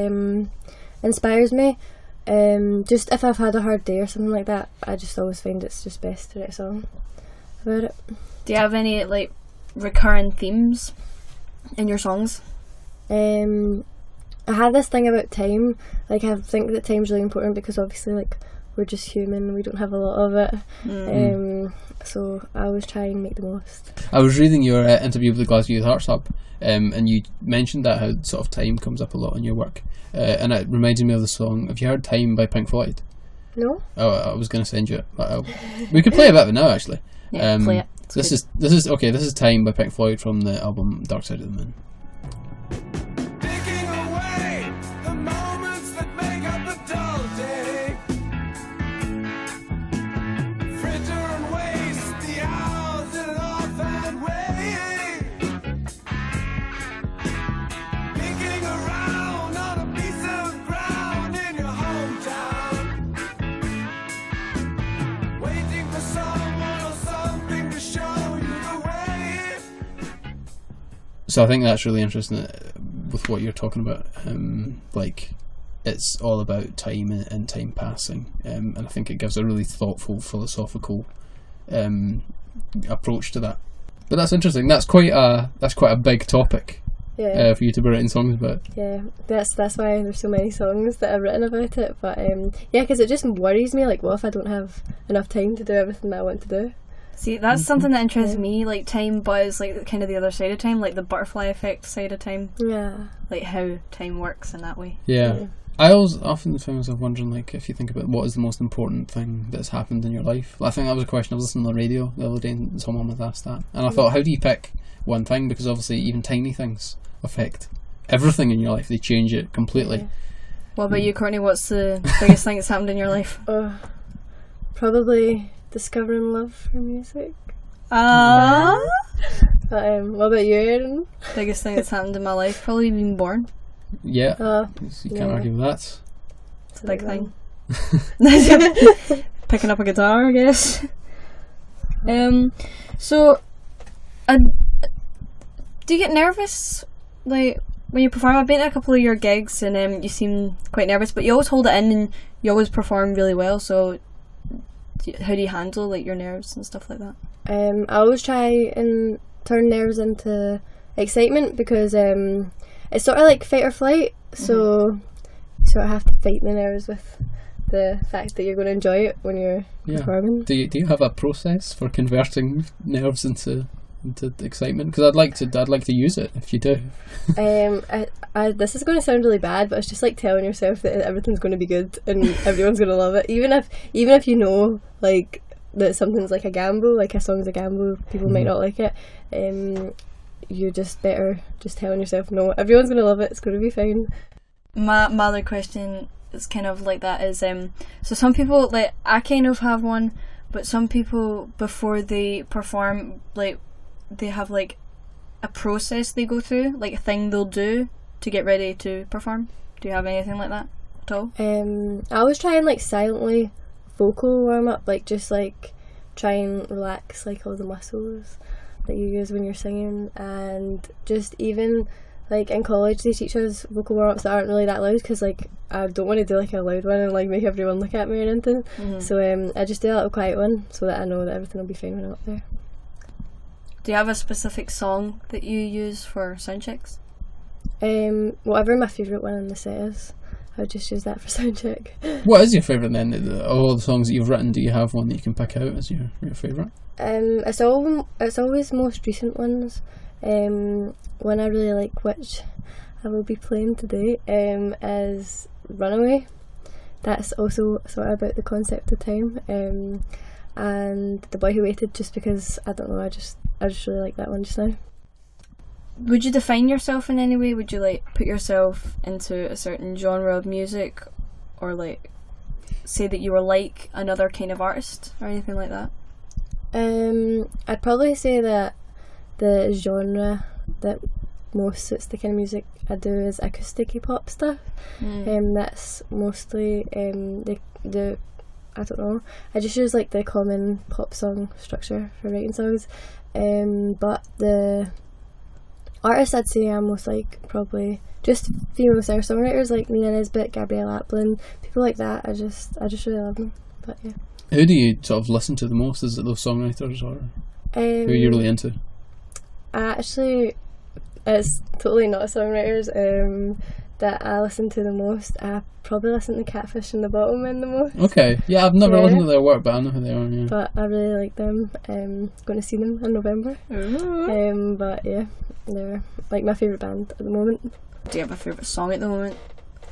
inspires me. Just if I've had a hard day or something like that, I just always find it's just best to write a song about it. Do you have any like recurring themes in your songs? I had this thing about time. Like, I think that time's really important, because obviously like we're just human, we don't have a lot of it. So I always try and make the most. I was reading your interview with the Glasgow Youth Arts Hub, and you mentioned that how sort of time comes up a lot in your work, and it reminded me of the song. Have you heard "Time" by Pink Floyd? No. Oh, I was going to send you it, but we could play a bit of it now, actually. Yeah, play it. This is okay. This is "Time" by Pink Floyd from the album Dark Side of the Moon. So I think that's really interesting with what you're talking about. Like, it's all about time and time passing, and I think it gives a really thoughtful, philosophical approach to that. But that's interesting. That's quite a big topic. Yeah. For you to be writing songs about. Yeah, that's why there's so many songs that I've written about it. But yeah, because it just worries me. Like, what if I don't have enough time to do everything that I want to do? See, that's something that interests me, like time, but it's like kind of the other side of time, like the butterfly effect side of time. Yeah. Like how time works in that way. Yeah. I often find myself wondering, like, if you think about what is the most important thing that's happened in your life. I think that was a question I was listening on the radio the other day, and someone was asked that. And I thought, how do you pick one thing? Because obviously even tiny things affect everything in your life. They change it completely. Yeah. What about you, Courtney? What's the biggest thing that's happened in your life? Probably discovering love for music. But, what about you, Erin? Biggest thing that's happened in my life? Probably being born. Yeah. You can't argue with that. It's a big thing. Picking up a guitar, I guess. So, do you get nervous, like, when you perform? I've been at a couple of your gigs, and you seem quite nervous, but you always hold it in, and you always perform really well, so how do you handle, like, your nerves and stuff like that? I always try and turn nerves into excitement, because it's sort of like fight or flight, so you sort of have to fight the nerves with the fact that you're going to enjoy it when you're performing. Do you have a process for converting nerves into excitement? Because I'd like to use it if you do. This is going to sound really bad, but it's just like telling yourself that everything's going to be good and everyone's going to love it, even if you know, like, that something's like a gamble, like a song's a gamble, people might not like it. You're just better just telling yourself, no, everyone's going to love it, it's going to be fine. My other question is kind of like that is, so some people, like, I kind of have one, but some people, before they perform, like, they have, like, a process they go through, like a thing they'll do to get ready to perform. Do you have anything like that at all? I always try and, like, silently vocal warm up, like, just, like, try and relax, like, all the muscles that you use when you're singing. And just even, like, in college they teach us vocal warm-ups that aren't really that loud, because, like, I don't want to do, like, a loud one and, like, make everyone look at me or anything. So I just do a little quiet one so that I know that everything will be fine when I'm up there. Do you have a specific song that you use for sound checks? Whatever my favourite one in the set is, I would just use that for sound check. What is your favourite then? All the songs that you've written, do you have one that you can pick out as your favourite? It's always most recent ones. One I really like, which I will be playing today, is Runaway. That's also sort of about the concept of time. And The Boy Who Waited, just because, I don't know, I just really like that one just now. Would you define yourself in any way? Would you, like, put yourself into a certain genre of music, or, like, say that you were like another kind of artist or anything like that? I'd probably say that the genre that most suits the kind of music I do is acoustic pop stuff. That's mostly the I don't know, I just use, like, the common pop song structure for writing songs, but the artists I'd say I'm most like probably just female singer-songwriters, like Nina Nesbitt, Gabrielle Aplin, people like that. I just really love them. But yeah. Who do you sort of listen to the most? Is it those songwriters, or who are you really into? Actually, it's totally not songwriters that I listen to the most. I probably listen to Catfish and the Bottlemen the most. Okay, yeah, I've never listened to their work, but I know who they are. Yeah. But I really like them. Going to see them in November. But yeah, they're like my favourite band at the moment. Do you have a favourite song at the moment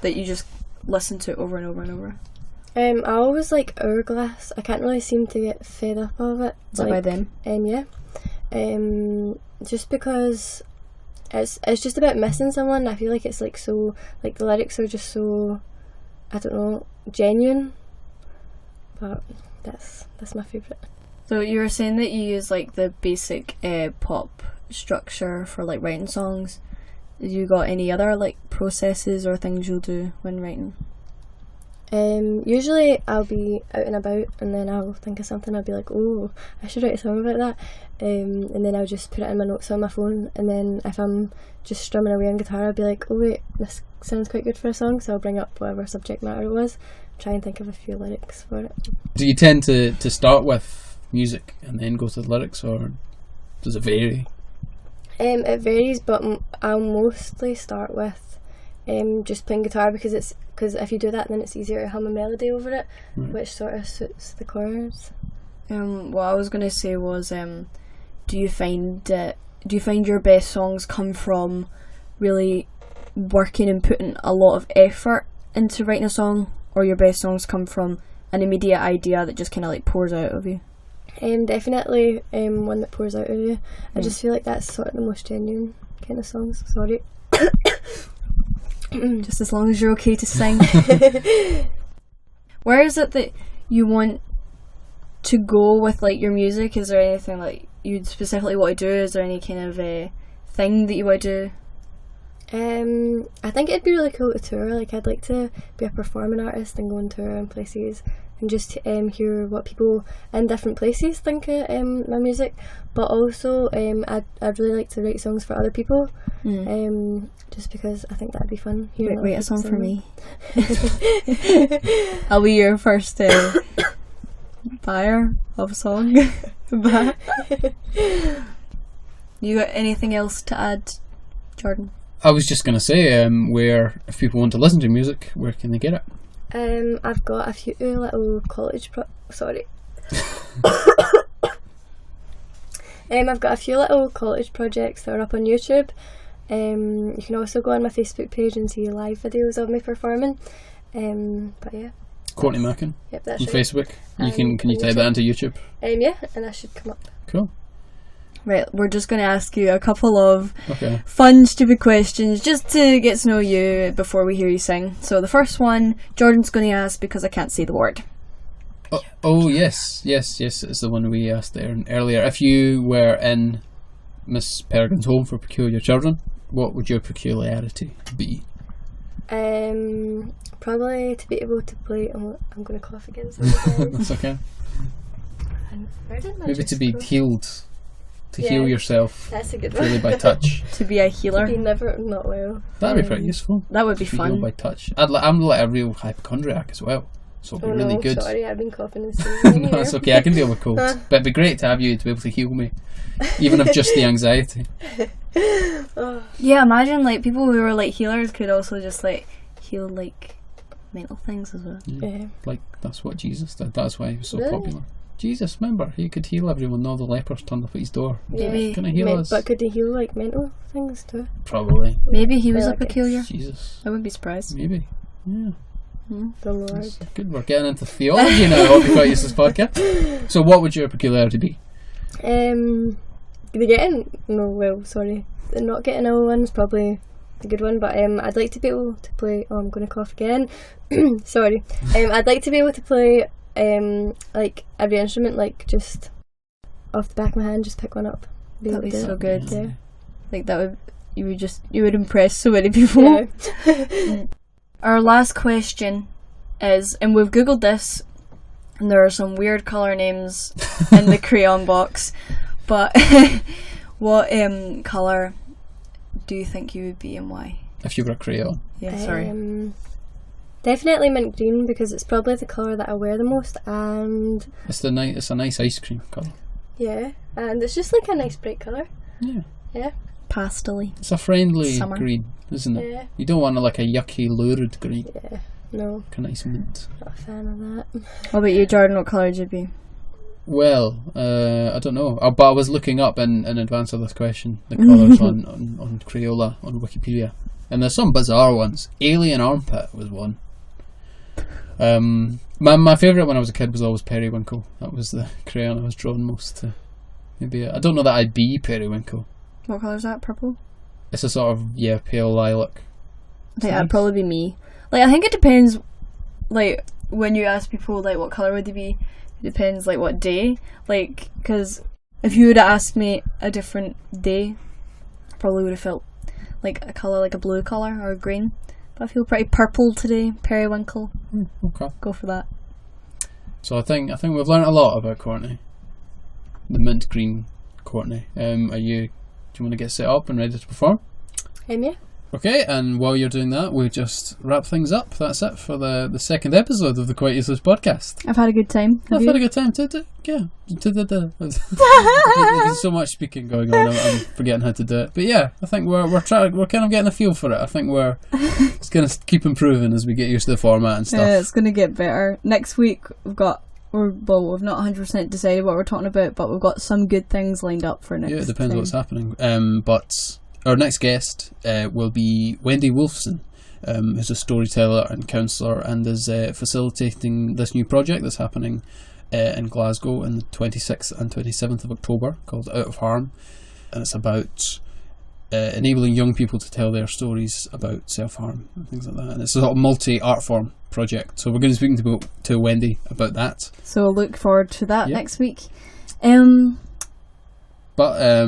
that you just listen to over and over and over? I always like Hourglass. I can't really seem to get fed up of it. Is it by them? Yeah. Just because it's just about missing someone. I feel like it's like so, like, the lyrics are just so, I don't know, genuine. But that's my favourite. So you were saying that you use, like, the basic pop structure for, like, writing songs. Have you got any other, like, processes or things you'll do when writing? Usually I'll be out and about, and then I'll think of something. I'll be like, oh, I should write a song about that, and then I'll just put it in my notes on my phone. And then if I'm just strumming away on guitar, I'll be like, oh wait, this sounds quite good for a song, so I'll bring up whatever subject matter it was, try and think of a few lyrics for it. Do you tend to start with music and then go to the lyrics, or does it vary? It varies, but I'll mostly start with just playing guitar, because if you do that, then it's easier to hum a melody over it, which sort of suits the chords. What I was going to say was, do you find your best songs come from really working and putting a lot of effort into writing a song, or your best songs come from an immediate idea that just kind of, like, pours out of you? Definitely one that pours out of you. I just feel like that's sort of the most genuine kind of songs. Sorry. Just as long as you're okay to sing. Where is it that you want to go with, like, your music? Is there anything, like, you specifically want to do? Is there any kind of thing that you want to I think it'd be really cool to tour. Like, I'd like to be a performing artist and go on tour and places and just hear what people in different places think of my music. But also, I'd really like to write songs for other people. Just because I think that'd be fun. Write a song for me. I'll be your first buyer of a song. You got anything else to add, Jordan? I was just going to say, where, if people want to listen to music, where can they get it? I've got a few little college I've got a few little college projects that are up on YouTube. You can also go on my Facebook page and see live videos of me performing. But yeah. Courtney Mackin. Yep, that's on right. Facebook. Can you type that into YouTube? Yeah, and that should come up. Cool. Right, we're just going to ask you a couple of fun, stupid questions just to get to know you before we hear you sing. So the first one, Jordan's going to ask because I can't say the word. Oh yes, it's the one we asked there earlier. If you were in Miss Peregrine's home for peculiar children, what would your peculiarity be? Probably to be able to play. I'm going to cough again. So That's okay. Maybe to be go? Healed. To heal yourself. That's a good one. Purely by touch. To be a healer. To be never not well. That'd be pretty useful. That would be to fun. Healed by touch. I'm like a real hypochondriac as well. So it'd be really good. Sorry, I've been coughing and sneezing. No, it's okay. I can deal with colds. But it'd be great to have you to be able to heal me, even if just the anxiety. Yeah, imagine like people who are like healers could also just like heal like mental things as well. Yeah. Like that's what Jesus did. That's why he was so popular. Jesus, remember, he could heal everyone. All the lepers turned up at his door. Yeah. Can he heal us? But could he heal like mental things too? Probably. Maybe he was a peculiar. Jesus. I wouldn't be surprised. Maybe. Yeah. The Lord. That's good. We're getting into theology now. I hope you quite used to this podcast. So, what would your peculiarity be? The not getting ill one's probably a good one, but I'd like to be able to play. Oh, I'm going to cough again. Sorry. I'd like to be able to play like every instrument, like just off the back of my hand, just pick one up. That'd be so good. Yeah. Like that would you would impress so many people. Yeah. Our last question is, and we've googled this, and there are some weird colour names in the crayon box, but what colour do you think you would be and why? If you were a crayon. Yeah, sorry. Definitely mint green, because it's probably the colour that I wear the most, and it's a nice ice cream colour. Yeah, and it's just like a nice bright colour. Yeah. Pastel-y. It's a friendly Summer. green, isn't it? Yeah. You don't want like a yucky, lurid green. Yeah. No. Like a nice mint. Not a fan of that. What about you, Jordan? What colour would you be? Well, I don't know. But I was looking up in advance of this question the colours on Crayola on Wikipedia, and there's some bizarre ones. Alien armpit was one. My favourite when I was a kid was always Periwinkle. That was the crayon I was drawn most to. Maybe I don't know that I'd be Periwinkle. What colour is that? Purple? It's a sort of pale lilac. I think that'd probably be me. Like, I think it depends. Like, when you ask people like what colour would they be, it depends like what day. Like, because if you would have asked me a different day, I probably would have felt like a colour, like a blue colour or a green. But I feel pretty purple today. Periwinkle. Okay. Go for that. So I think we've learnt a lot about Courtney. The mint green Courtney. Do you want to get set up and ready to perform? Yeah. Okay, and while you're doing that, we just wrap things up. That's it for the second episode of the Quite Useless podcast. I've had a good time. I've had a good time too. Yeah. There's so much speaking going on. I'm forgetting how to do it. But yeah, I think we're kind of getting a feel for it. I think it's going to keep improving as we get used to the format and stuff. Yeah, it's going to get better. Next week we've not 100% decided what we're talking about, but we've got some good things lined up for next. Yeah, it depends what's happening. But our next guest will be Wendy Wolfson, who's a storyteller and counsellor and is facilitating this new project that's happening in Glasgow on the 26th and 27th of October called Out of Harm, and it's about enabling young people to tell their stories about self-harm and things like that, and it's a sort of multi-art form project, so we're going to be speaking to Wendy about that, so look forward to that next week. But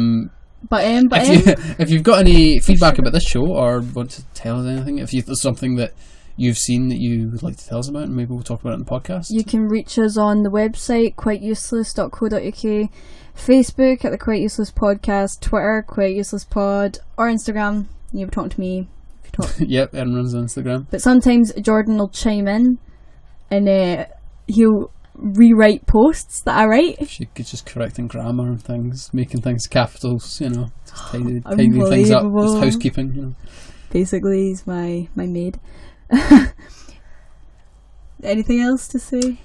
If you've got any feedback about this show or want to tell us anything, if there's something that you've seen that you would like to tell us about, and maybe we'll talk about it in the podcast. You can reach us on the website quiteuseless.co.uk, Facebook at the Quite Useless Podcast, Twitter Quite Useless Pod, or Instagram. You ever talk to me? Yep, Erin runs on Instagram. But sometimes Jordan will chime in and he'll rewrite posts that I write. She could just correcting grammar and things, making things capitals, just tidying things up, just housekeeping, Basically, he's my maid. Anything else to say?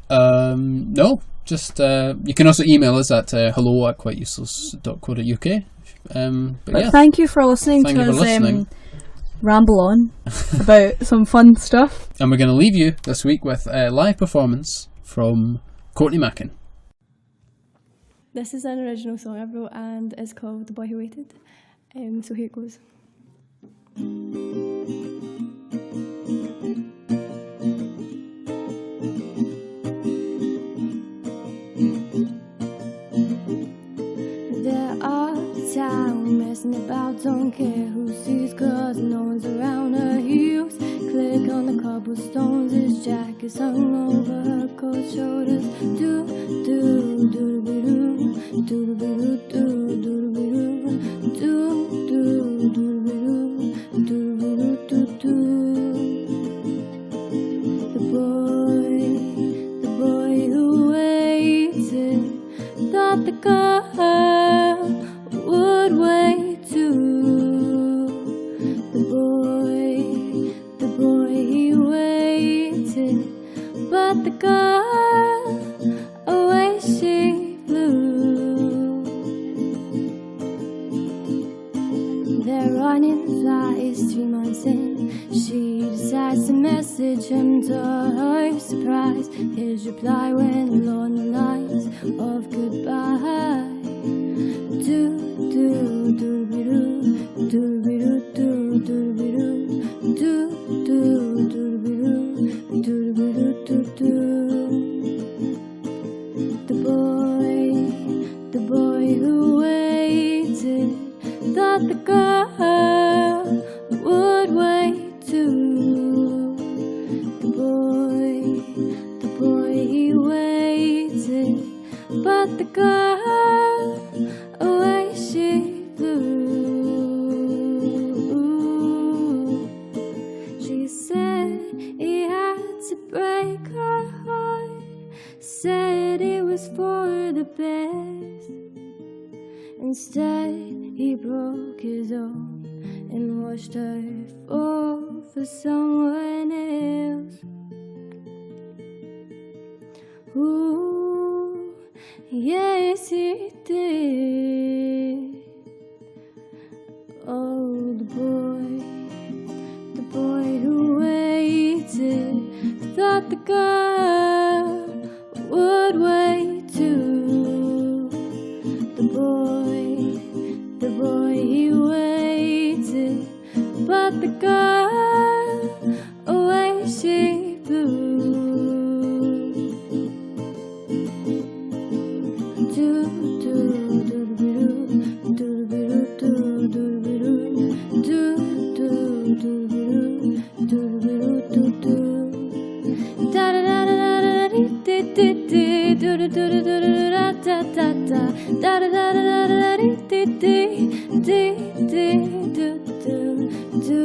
No, just you can also email us at hello@quiteuseless.co.uk. But thank you for listening to us ramble on about some fun stuff. And we're going to leave you this week with a live performance from Courtney Mackin. This is an original song I wrote and it's called The Boy Who Waited. So here it goes. There are town messing about, don't care who sees, cause no one's around her heels. Click on the cobblestones, his jacket's hung over her cold shoulders. Do do do do do do do do do do do do do do. The boy who waited thought the girl would wait too. The boy he waited, but the girl away she flew. They're running flies 3 months in. She decides to message him to her surprise. His reply went along the lines of goodbye. Do do do do do do do do do do do do do. The boy who waited thought the girl would wait too. The boy he waited, but the girl away she flew. She said he had to break her heart, said it was for the best. Instead he broke his own and watched her fall for someone else. Ooh, yes he did. Oh, the boy who waited thought the girl would wait too. The boy he waited, but the girl away she flew. Do do do do do do do do do do do do do do. Da da da da da dee dee dee do do do do do da da da da da da da da dee dee dee dee dee do do do.